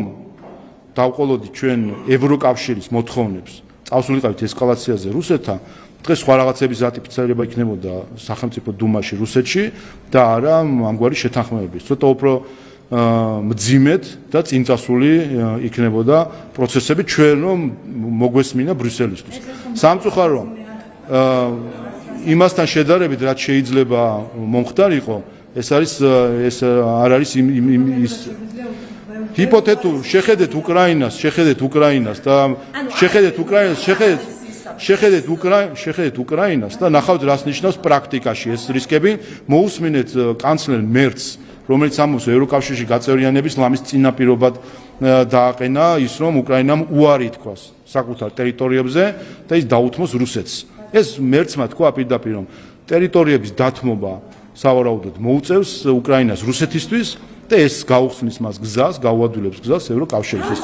დავყოლოდით ჩვენ ევროკავშირის მოთხოვნებს, წავსულიყავით ესკალაციაზე რუსეთთან, დღეს სხვა რაღაცების რატიფიცირება იქნებოდა სახელმწიფო დუმაში რუსეთში და არა ამგვარი შეთანხმებების. ცოტა უფრო მძიმედ და წინწასული იქნებოდა პროცესები ჩვენ რომ მოგვესმინა ბრიუსელისთვის. სამწუხარო იმასთან შედარებით რაც შეიძლება მომხდარიყო, ეს არ არის ის ჰიპოთეტურ შეხედეთ უკრაინას და შეხედეთ უკრაინას და ნახავთ რას ნიშნავს პრაქტიკაში ეს რისკები. მოусმინეთ კანცლერ მერცს, რომელიც ამბობს ევროკავშირში გაწევრიანების ლამის წინაპირობად დააყენა ის, რომ უკრაინამ უარი ითქვას საკუთარ ტერიტორიებზე და ის დაუთმოს რუსეთს. ეს მერცმა თქვა პირდაპირ, რომ ტერიტორიების დათმობა სავარაუდოდ მოუწევს უკრაინას რუსეთისთვის და ეს გაუხსნის მას გზას, გაუადვილებს გზას ევროკავშირისთვის.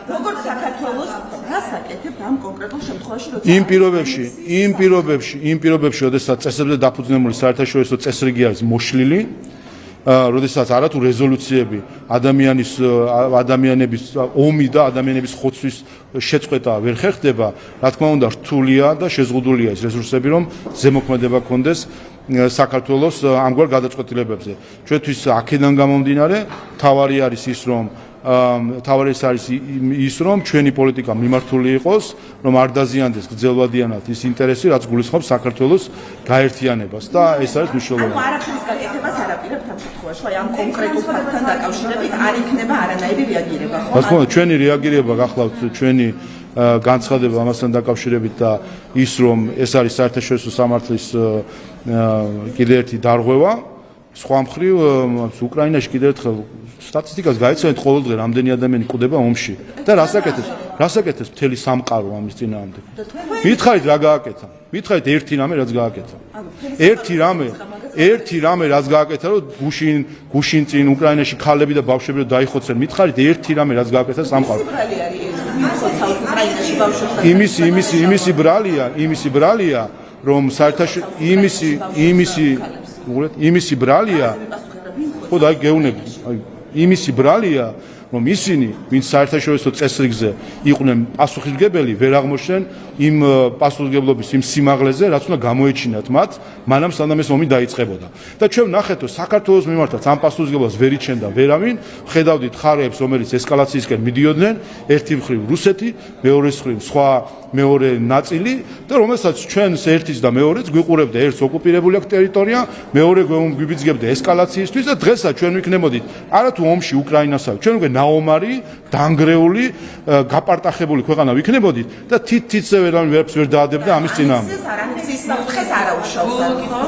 როგორც საქართველოს რასაკეთებთ ამ კონკრეტულ შემთხვევაში, როცა იმ პირობებში, როდესაც წესებზე დაფუძნებული საერთაშორისო წესრიგი არის მოშლილი, როდესაც არათუ რეზოლუციები ადამიანების ომი და ადამიანების ხოცვის შეწყვეტა ვერ ხერხდება, რა თქმა უნდა, რთულია და შეზღუდულია ის რესურსები, რომ ზემოქმედება კონდეს საქართველოს ამგვარ გადაწყვეტილებებზე. ჩვენთვის აქედან გამომდინარე, თავარი არის ის, რომ ჩვენი პოლიტიკა მიმართული იყოს, რომ არ დაზიანდეს გრძელვადიანად ის ინტერესი, რაც გულისხმობს საქართველოს გაერთიანებას და ეს არის მნიშვნელოვანი. არაფრის გაკეთებას არ აპირებთ ამ შემთხვევაში, აი ამ კონკრეტულ ფაქტთან დაკავშირებით არ იქნება არანაირი რეაგირება, ხო? რა თქმა უნდა, ჩვენი რეაგირება გახლავთ ჩვენი განცხადება ამასთან დაკავშირებით და ის, რომ ეს არის საერთაშორისო სამართლის კიდევ ერთი დარღვევა. სხვა მხრივ უკრაინაში კიდევ ერთხელ სტატისტიკას გაიცანეთ ყოველდღე რამდენი ადამიანი კვდება ომში და რას აკეთებს მთელი სამყარო ამის წინააღმდეგ. მითხარით რა გააკეთა? მითხარით ერთი რამე რაც გააკეთა. ერთი რამე რაც გააკეთა, რომ გუშინ წინ უკრაინაში ქალები და ბავშვები დაიხოცენ. მითხარით ერთი რამე რაც გააკეთა სამყარო. იმისი ბრალია, რომ იმისი ბრალია, ხო და გეუნები, იმისი ბრალია, რომ ისინი, ვინც საერთაშორისო წესრიგზე იყვნენ პასუხისმგებელი, ვერ აღმოჩნდნენ იმ პასუხისმგებლობის იმ სიმაღლეზე, რაც უნდა გამოეჩინათ მათ, მანამ სანამ ეს ომი დაიწყებოდა. და ჩვენ ნახეთ, რომ საქართველოს მიმართაც ამ პასუხისმგებლობას ვერ იჩენდა ვერავინ, ხედავდით ხარებს, რომელიც ესკალაციისკენ მიდიოდნენ, ერთი მხრივ რუსეთი, მეორე მხრივ სხვა მეორე ნაწილი და რომელსაც ჩვენს ერთის და მეორეც გვიყურებდა, ერთს ოკუპირებული აქვს ტერიტორია, მეორე გვიბიძგებდა ესკალაციისთვის და დღესაც ჩვენ ვიქნებოდით არათუ ომში უკრაინასავით, ჩვენ უკვე ნაომარი, დანგრეული, გაპარტახებული ქვეყანა ვიქნებოდით და თითცე ვერაფერს ვერ დაადებდა ამის წინააღმდეგ. ანექსიის საფრთხეს არ აუშავს, ხო?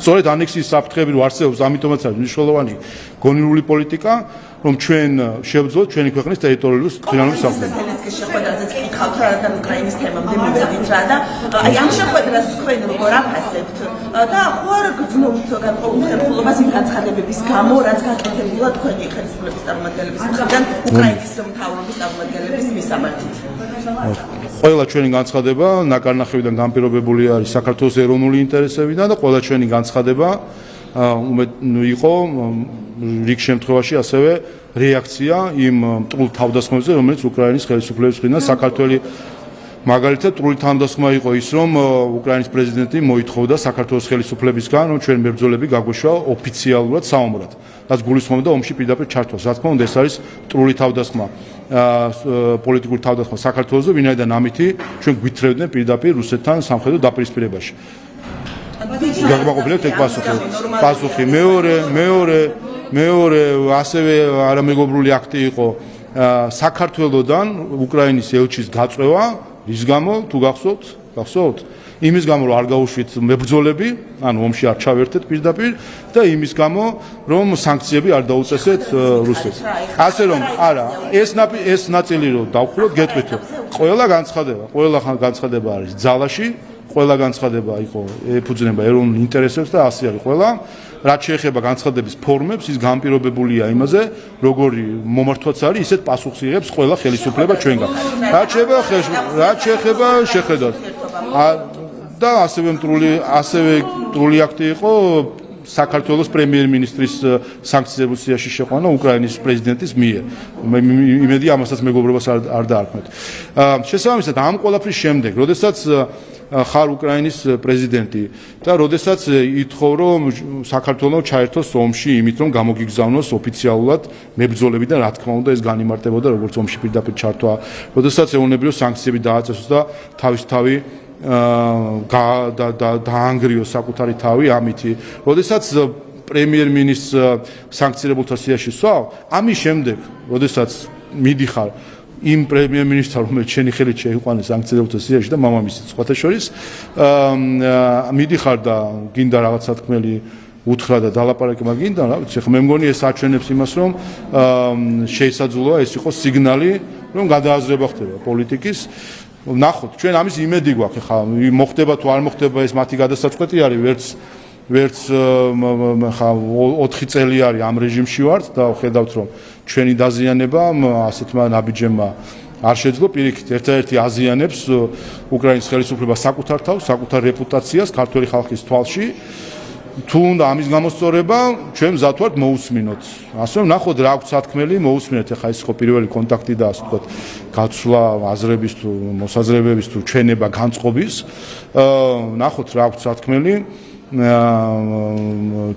სწორედ ანექსიის საფრთხები რო არსებობს, ამიტომაც არის მნიშვნელოვანი გონივრული პოლიტიკა, რომ ჩვენ შევძლოთ ჩვენი ქვეყნის ტერიტორიული თვითმფრინავების საფრთხე. ზელენსკის შეხვედრაზეც გითხავთ რა და უკრაინის თემამდე მივედით რა და აი ამ შეხვედრას თქვენ როგორ აფასებთ და ხო არ გძნობთ განყოფილ ხელმძღვანელობას იმ განცხადებების გამო, რაც გაკეთებულა თქვენი ხელისუფლების წარმომადგენლების მხრიდან უკრაინის მთავრობის წარმომადგენლების მისამართით. ყველა ჩვენი განცხადება ნაკარნახევიდან განპირობებული არის საქართველოს ეროვნული ინტერესებიდან და ყველა ჩვენი განცხადება იყო რიგ შემთხვევაში ასევე რეაქცია იმ მტრულ თავდასხმებზე, რომელიც უკრაინის ხელისუფლების მხრიდან საქართველოს მაგალითად მტრული თავდასხმა იყო ის, რომ უკრაინის პრეზიდენტი მოითხოვდა საქართველოს ხელისუფლებისგან, რომ ჩვენ მებრძოლები გაგვეშვა ოფიციალურად საომრად, რაც გულისხმობდა ომში პირდაპირ ჩართვას. რა თქმა უნდა, ეს არის მტრული თავდასხმა, პოლიტიკური თავდასხმა საქართველოს და ვინაიდან ამითი ჩვენ გვითრევდნენ პირდაპირ რუსეთთან სამხედრო დაპირისპირებაში. გაგმაყოფილებთ ეგ პასუხი. მეორე მეორე ასევე არამეგობრული აქტი იყო საქართველოსდან უკრაინის ელჩის გაწვევა, რის გამო თუ გახსოვთ? იმის გამო რომ არ გაუშვით მებრძოლები, ანუ ომში არ ჩავერთეთ პირდაპირ და იმის გამო რომ სანქციები არ დაუწესეთ რუსეთს. ასე რომ არა, ეს ნაწილი რომ დავხუროთ, გეტყვით რომ ყველა განცხადება არის ძალაში, ყველა განცხადება იყო ეფუძნება ეროვნულ ინტერესებს და ასე არის ყველა. რაც შეეხება განცხადების ფორმებს, ის განპირობებულია იმაზე, როგორი მომართვაც არის, ისეთ პასუხს იღებს ყველა ხელისუფლება ჩვენგან. რაც შეეხება შეხედოთ და ასევე მტრული აქტი იყო საქართველოს პრემიერ-მინისტრის სანქციებულ სიაში შეყვანა უკრაინის პრეზიდენტის მიერ. იმედი ამასაც მეგობრობას არ დაარქმევთ. შესაბამისად, ამ ყველაფრის შემდეგ, როდესაც ხარ უკრაინის პრეზიდენტი და როდესაც ითხოვ რომ საქართველოს ჩაერთოს ომში იმით რომ გამოგიგზავნოს ოფიციალურად მებრძოლები და რა თქმა უნდა ეს განიმარტებოდა როგორც ომში პირდაპირ ჩართვა, როდესაც ეუბნებიო სანქციები დააწესოს და თავისთავი დაანგრიოს საკუთარი თავი ამითი. როდესაც პრემიერ-მინისტრს სანქციებულთა სიაში სვავ, ამის შემდეგ, როდესაც მიდიხარ იმ პრემიერ-მინისტრთან, რომელიც შენი ხელით შეიყვანეს სანქციებულთა სიაში და მამამისიც სხვათა შორის, მიდიხარ და გინდა რაღაცა თქმელი უთხრა და დალაპარაკება გინდა, რა ვიცი, მე მგონი ეს აჩვენებს იმას, რომ შესაძლოა ეს იყოს სიგნალი, რომ გადააზრება ხდება პოლიტიკის. ნახოთ, ჩვენ ამის იმედი გვაქვს, ხა მოხდება თუ არ მოხდება ეს მათი გადასაწყვეტი არის, ვერც ხა 4 წელი არის ამ რეჟიმში ვართ და ხედავთ რომ ჩვენი დაზიანება ასეთმა ნაბიჯებმა არ შეძლო, პირიქით ერთადერთი აზიანებს უკრაინის ხელისუფლებას საკუთარ თავს, საკუთარ რეპუტაციას ქართველი ხალხის თვალში. თუ უნდა ამის გამოსწორება, ჩვენ მზად ვართ მოусმინოთ. ასე რომ ნახოთ რა აქვს სათქმელი, მოусმინეთ. ახლა ეს ხო პირველი კონტაქტი და ასე ვთქვათ, გაცვლა აზრების თუ მოსაზრებების თუ ჩვენება განწყობის. ნახოთ რა აქვს სათქმელი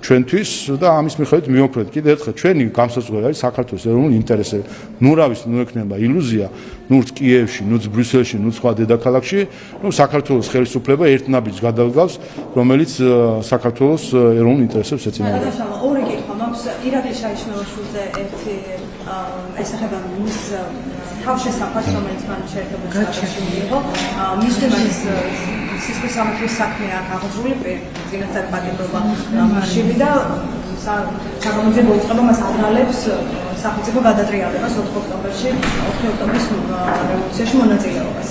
ჩვენთვის და ამის მიხედვით მივოქრეთ. კიდევ ერთხელ ჩვენი გამსაზღვრელი არის საქართველოს ეროვნული ინტერესები. ნურავის ნუ ექნება ილუზია, ნურც კიევში, ნურც ბრიუსელში, ნურც სხვა დედაქალაქში, რომ საქართველოს ხელისუფლება ერთ ნაბიჯს გადაგავს, რომელიც საქართველოს ეროვნულ ინტერესებს ეწინააღმდეგება. ორი კითხვა მაქვს ირაკლი შაიშმელაშვილზე ერთი ესახება მის თავშესაფარს, რომელიც მან შეერთებულ შტატებში მიიღო. მისთვის სისხლის სამართლის საქმე აქ აღძრული წინასწარ პატიმრობა მაშივი და საგამოძიებო უწყება მას აღალებს სახელმწიფო გადატრიალებას 4 ოქტომბერში 4 ოქტომბრის რევოლუციაში მონაწილეობას.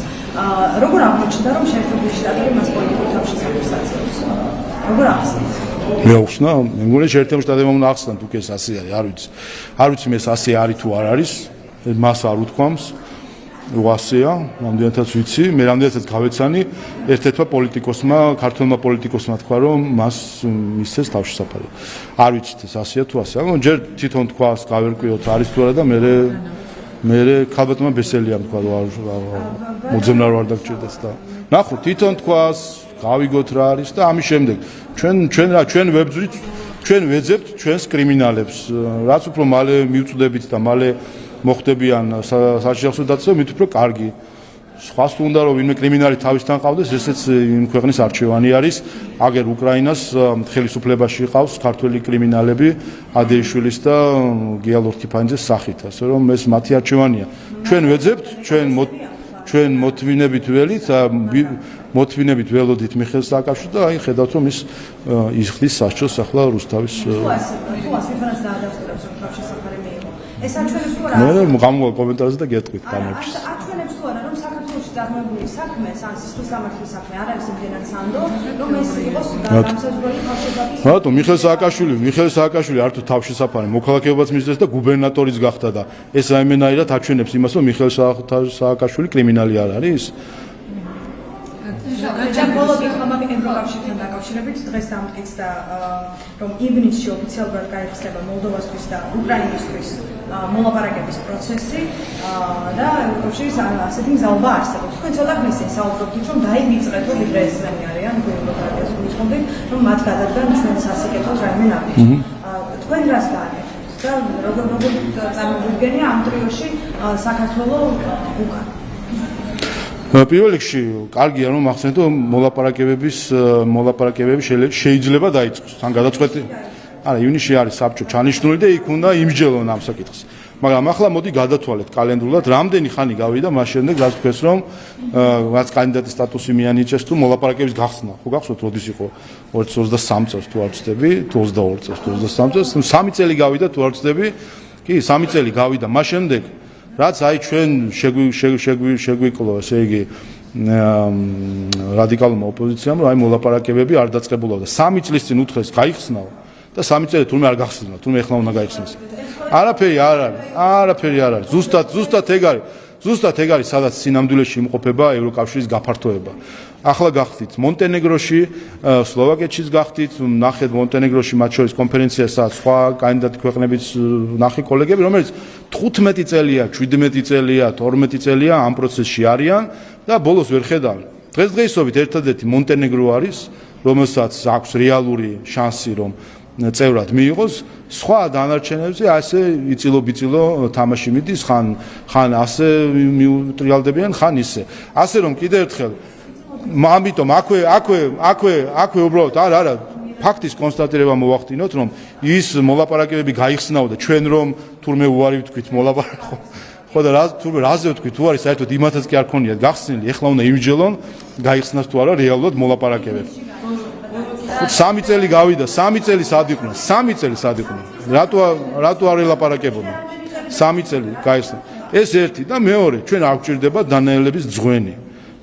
როგორ აღმოჩნდა რომ შეერთებული შტატები მას პოლიტიკურ თავშესაფარს აწევს? როგორ ახსნით? მე აუხსნა, მე მგონი შეერთებული შტატებმა უნდა ახსნათ თუ ეს ასე არის, არ ვიცი მე ეს ასე არის თუ არ არის, მას არ უთქვამს. უასეა, რამდენადაც ვიცი, მე რამდენადაც გავეცანი, ერთ-ერთმა პოლიტიკოსმა, ქართველმა პოლიტიკოსმა თქვა, რომ მას მისცეს თავშესაფარი. არ ვიცით ეს ასეა თუ ასეა, მაგრამ ჯერ თვითონ თქვას, გავერკვიოთ არის თუ არა და მე ქალბატონმა ბესელიამ თქვა, რომ მოძებნა რო არ დაგჭირდეს და ნახოთ, თვითონ თქვას, გავიგოთ რა არის და ამის შემდეგ ჩვენ ვებძვით, ჩვენ ვეძებთ ჩვენს კრიმინალებს, რაც უფრო მალე მივწვდებით და მალე მოხდებიან საჯარისო დაცვა, მით უფრო კარგი. სხვას თუ უნდა რომ ვინმე კრიმინალი თავისთან ყავდეს, ესეც იმ ქვეყნის არჩევანი არის. აგერ უკრაინას ხელისუფლებაში ყავს ქართველი კრიმინალები, ადეიშვილის და გიალორთიფანიძეს სახით, ასე რომ ეს მათი არჩევანია. ჩვენ ვეძებთ, ჩვენ მოთმინებით ველით, მოთმინებით ველოდით მიხეილ სააკაშვილს და აი ხედავთ რომ ის იხდის სასჯელს ახლა რუსთავის ეს აჩვენებს თუ არა? მე გამოვარ კომენტარზე და გეტყვით კამერაში. აჩვენებს თუ არა რომ საქართველოში წარმოებული საქმე, სისხლის სამართლის საქმე არ არის იმდენად სანდო, რომ ეს იყოს განსაზღვრელი თავშესაფრის. რატო მიხეილ სააკაშვილი არ თუ თავშესაფარი მოქალაქეობაც მისცეს და გუბერნატორიც გახდა და ეს რაიმენაირად აჩვენებს იმას რომ მიხეილ სააკაშვილი კრიმინალი არ არის? ბოლო კითხვა მაქვს ევროკავშირთან დაკავშირებით. დღეს დამტკიცდა რომ ივნისში ოფიციალურად გაიხსნება მოლდოვასთვის და უკრაინისთვის მოლაპარაკების პროცესი და ევროკავშირის ასეთი მზაობა არსებობს. თქვენ ცოტა ხნის წინ საუბრობთ რომ დაივიწყეთ რომ ვიდრე ესენი არიან გეოლოგიას გულისხმობთ რომ მათ გადადგან ჩვენ სასიკეთოდ რაიმე ნაბიჯი. თქვენ რას გააკეთებთ და როგორ წარმოგვიდგენია ამ ტრიოში საქართველოს უკან? პირველ რიგში კარგია რომ ახსენეთ რომ მოლაპარაკებები შეიძლება დაიწყოს. არა ივნისში არის საბჭო ჩანიშნული და იქ უნდა იმსჯელონ ამ საკითხს. მაგრამ ახლა მოდი გადათვალეთ კალენდრულად რამდენი ხანი გავიდა მას შემდეგ რაც თქვეს რომ რაც კანდიდატის სტატუსი მიანიჭეს თუ მოლაპარაკების გახსნა. ხო გახსოვთ როდის იყო 2023 წელს თუ არ ვცდები, თუ 22 წელს თუ 23 წელს 3 წელი გავიდა თუ არ ვცდები. კი 3 წელი გავიდა მას შემდეგ რაც აი ჩვენ შეგვიკლო ესე იგი რადიკალურმა ოპოზიციამ რომ აი მოლაპარაკებები არ დაწყებულა და 3 წლის წინ უთხრეს გაიხსნაო და 3 წელი თურმე არ გახსნა, თურმე ეხლა უნდა გაიხსნას. არაფერი არ არის. ზუსტად ეგ არის, სადაც სინამდვილეში იმყოფება ევროკავშირის გაფართოება. ახლა გახდით მონტენეგროში, სლოვაკეთშიც გახდით, ნახეთ მონტენეგროში მათ შორის კონფერენცია, სადაც სხვა კანდიდატი ქვეყნებიც ნახე კოლეგები, რომელიც 15 წელია, 17 წელია, 12 წელია ამ პროცესში არიან და ბოლოს ვერ ხედავენ. დღესდღეობით ერთადერთი მონტენეგრო არის, რომელსაც აქვს რეალური შანსი რომ წევრად მიიღოს, სხვა დანარჩენებზე ასე იწილო-ბიწილო თამაში მიდის, ხან ასე მიუტრიალდებიან, ხან ისე. ასე რომ კიდევ ერთხელ ამიტომ აქვე უბრალოდ არა ფაქტის კონსტატირება მოვახდინოთ, რომ ის მოლაპარაკებები გაიხსნაო და ჩვენ რომ თურმე უარი ვთქვით მოლაპარაკო. ხო და რაზე ვთქვით, თუ არის საერთოდ იმათაც კი არ ქონიათ გახსნილი, ეხლა უნდა იმსჯელონ, გაიხსნას თუ არა რეალურად მოლაპარაკებები. 3 წელი გავიდა, 3 წელი სად იყვნენ? 3 წელი სად იყვნენ? რატო არ ელაპარაკებოდნენ? 3 წელი გაიხსნა. ეს ერთი და მეორე, ჩვენ არ გვჭირდება დანაელების ძღვენი.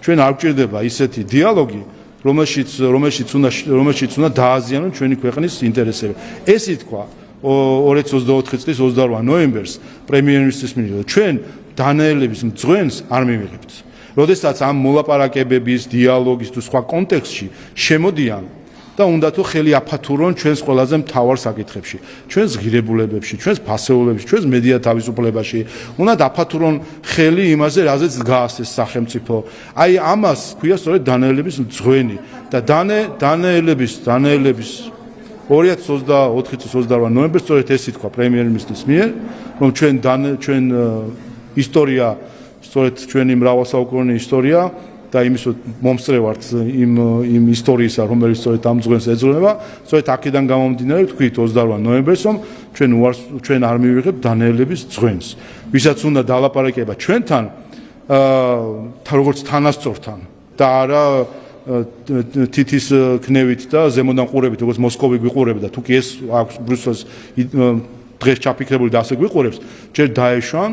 ჩვენ არ გვჭირდება ისეთი დიალოგი, რომელშიც უნდა დააზიანონ ჩვენი ქვეყნის ინტერესები. ეს ითქვა 2024 წლის 28 ნოემბერს პრემიერ-მინისტრის მიერ. ჩვენ დანაელების ძღვენს არ მივიღებთ. როდესაც ამ მოლაპარაკებების, დიალოგის თუ სხვა კონტექსტში შემოდიან და უნდა თუ ხელი აფათურონ ჩვენს ყველაზე მთავარ საკითხებში, ჩვენს ღირებულებებში, ჩვენს ფასეულებში, ჩვენს მედია თავისუფლებაში, უნდა დაფათურონ ხელი იმაზე, რაზეც დგას ეს სახელმწიფო. აი ამას ქვია სწორედ დანაელების ძღვენი და დანაელების 2024 წლის 28 ნოემბერს სწორედ ეს ითქვა პრემიერ-მინისტრის მიერ, რომ ჩვენ ისტორია, სწორედ ჩვენი მრავალსაუკუნოვანი ისტორია და იმის მომსწრევართ იმ ისტორიისა, რომელიც სწორედ ამ ძღვენს ეძღვნება, სწორედ აქედან გამომდინარე ვთქვით 28 ნოემბერს, რომ ჩვენ არ მივიღებთ დანაელების ძღვენს, ვისაც უნდა დალაპარაკება ჩვენთან, როგორც თანასწორთან და არა თითის ქნევით და ზემოდან ყურებით, როგორც მოსკოვი გვიყურებდა, თუ კი ეს აქვს ბრიუსელს დღეს ჩაფიქრებული და ასე გვიყურებს, ჯერ დაეშვან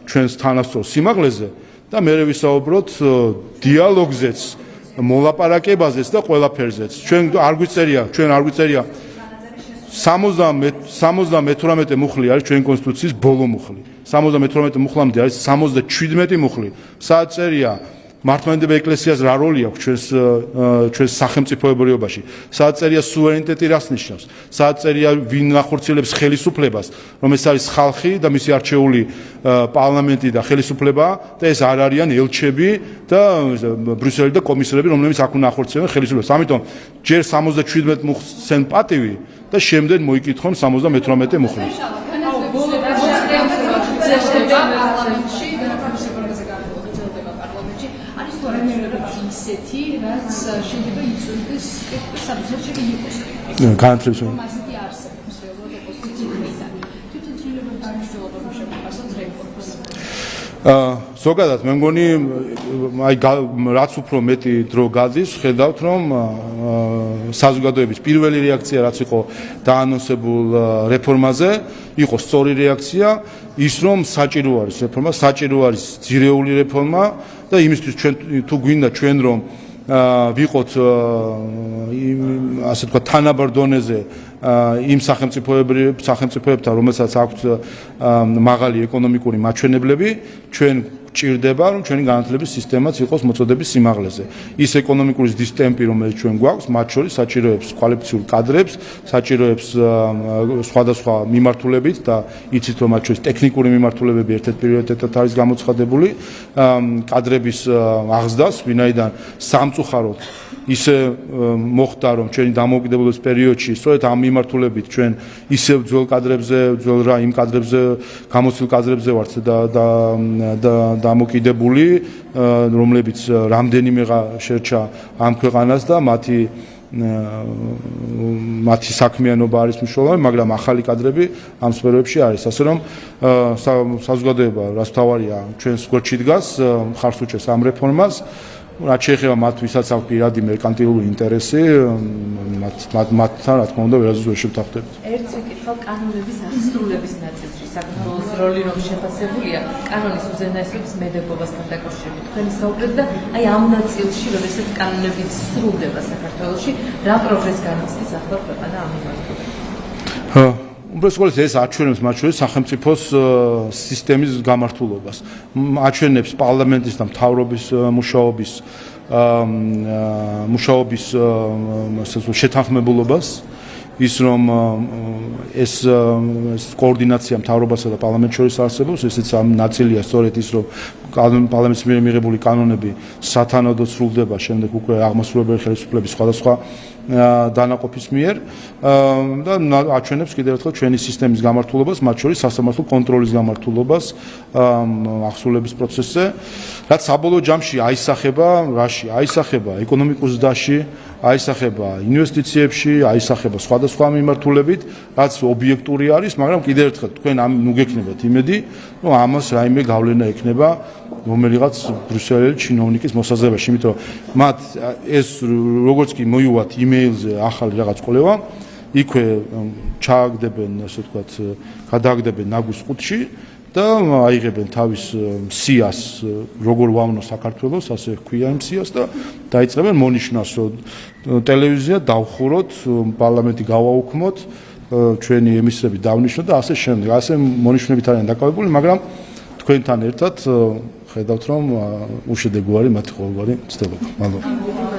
ჩვენს თანასწორ სიმაღლეზე და მე ვისაუბროთ დიალოგზეც, მოლაპარაკებაზეც და ყველაფერზეც. ჩვენ არ გვიწერია 78 მუხლი არის ჩვენი კონსტიტუციის ბოლო მუხლი. 78 მუხლამდე არის 77 მუხლი. სადაც წერია მართლმადიდება ეკლესიას რა როლი აქვს ჩვენს სახელმწიფოებრიობაში, სადაც წერია სუვერენიტეტი რას ნიშნავს, სადაც წერია ვინ ახორციელებს ხელისუფლებას, რომ ეს არის ხალხი და მისი არჩეული პარლამენტი და ხელისუფლება და ეს არ არიან ელჩები და ბრიუსელი და კომისარები, რომლებიც აქ უნდა ახორციელებენ ხელისუფლებას. ამიტომ ჯერ 77 მუხლს სცენ პატივი და შემდეგ მოიკითხონ 78 მუხლი. ისეთი, რაც შეიძლება იწვევდეს საბჭოთა იყოს. განათლების მასეთი არსებობს რეალურად ოპოზიციის მხრიდან. თვითონ ცვლილება განხილვა რომ შეფასოთ რეფორმას. ზოგადად მე მგონი აი რაც უფრო მეტი დრო გადის, ხედავთ რომ საზოგადოების პირველი რეაქცია რაც იყო დაანონსებულ რეფორმაზე, იყო სწორი რეაქცია, ის რომ საჭირო არის რეფორმა, საჭირო არის ძირეული რეფორმა და იმისთვის ჩვენ თუ გვინდა ჩვენ რომ ვიყოთ ასე თქვა თანაბარ დონეზე იმ სახელმწიფოებთან, რომელსაც აქვთ მაღალი ეკონომიკური მაჩვენებლები, ჩვენ ჭირდება რომ ჩვენი განათლების სისტემაც იყოს მოწოდების სიმაღლეზე. ის ეკონომიკური დისტემპი, რომელიც ჩვენ გვაქვს, მათ შორის საჭიროებს კვალიფიციურ კადრებს, საჭიროებს სხვადასხვა მიმართულებით და იცით რომ მათ შორის ტექნიკური მიმართულებები ერთ-ერთ პრიორიტეტად არის გამოცხადებული კადრების აღზრდას, ვინაიდან სამწუხაროდ ისე მოხდა რომ ჩვენი დამოუკიდებლობის პერიოდში სწორედ ამ მიმართულებით ჩვენ ისევ ძველ კადრებზე, იმ კადრებზე, გამოცდილ კადრებზე ვართ და დამოკიდებული, რომლებიც რამდენიმეღა შერჩა ამ ქვეყანას და მათი მათი საქმიანობა არის მნიშვნელოვანი, მაგრამ ახალი კადრები ამ სფეროებში არის. ასე რომ საზოგადოება რაც თავარია ჩვენს გვერდში დგას, მხარს უჭერს ამ რეფორმას. რაც შეეხება მათ, ვისაც აქვს პირადი მერკანტილური ინტერესი, მათთან რა თქმა უნდა ვერასდროს ვერ შევთანხმდებით. ერთ საკითხავ კანონების აღსრულების ნაწილში საქართველოს როლი რომ შეფასებულია კანონის უზენაესობის მედეგობასთან დაკავშირებით. თქვენი საუბრეთ და აი ამ ნაწილში, როდესაც კანონები სრულდება საქართველოში, რა პროგრესს განიცდის ახლა ქვეყანა ამ მიმართულებით? უბრალოდ ეს აჩვენებს მათ შორის სახელმწიფოს სისტემის გამართულობას. აჩვენებს პარლამენტის და მთავრობის მუშაობის შეთანხმებულობას, ის რომ ეს კოორდინაცია მთავრობასა და პარლამენტს შორის არსებობს, ესეც ამ ნაწილია სწორედ ის, რომ პარლამენტის მიერ მიღებული კანონები სათანადოდ სრულდება შემდეგ უკვე აღმასრულებელი ხელისუფლების სხვადასხვა დანაყოფის მიერ და აჩვენებს კიდევ ერთხელ ჩვენი სისტემის გამართულობას, მათ შორის სასამართლო კონტროლის გამართულობას აღსრულების პროცესზე, რაც საბოლოო ჯამში აისახება რაში? აისახება ეკონომიკურ ზრდაში, აისახება ინვესტიციებში, აისახება სხვადასხვა მიმართულებით, რაც ობიექტური არის, მაგრამ კიდევ ერთხელ თქვენ ნუ გექნებათ იმედი, რომ ამას რაიმე გავლენა ექნება რომელიღაც ბრიუსელელი ჩინოვნიკის მოსაზრებაში, იმიტომ რომ მათ ეს როგორც კი მოივათ იმეილზე ახალი რაღაც კვლევა, იქვე ჩააგდებენ, ასე ვთქვათ, გადააგდებენ ნაგვის ყუთში და აიღებენ თავის სიას, როგორ ვავნო საქართველოს, ასე ჰქვია იმ სიას და დაიწყებენ მონიშნავს, რომ ტელევიზია დავხუროთ, პარლამენტი გავაუქმოთ, ჩვენი ემისრები დავნიშნოთ და ასე შემდეგ. ასე მონიშნებით არიან დაკავებული, მაგრამ თქვენთან ერთად ხედავთ, რომ უშედეგო არის მათი ყოველგვარი ცდილობა. მადლობა.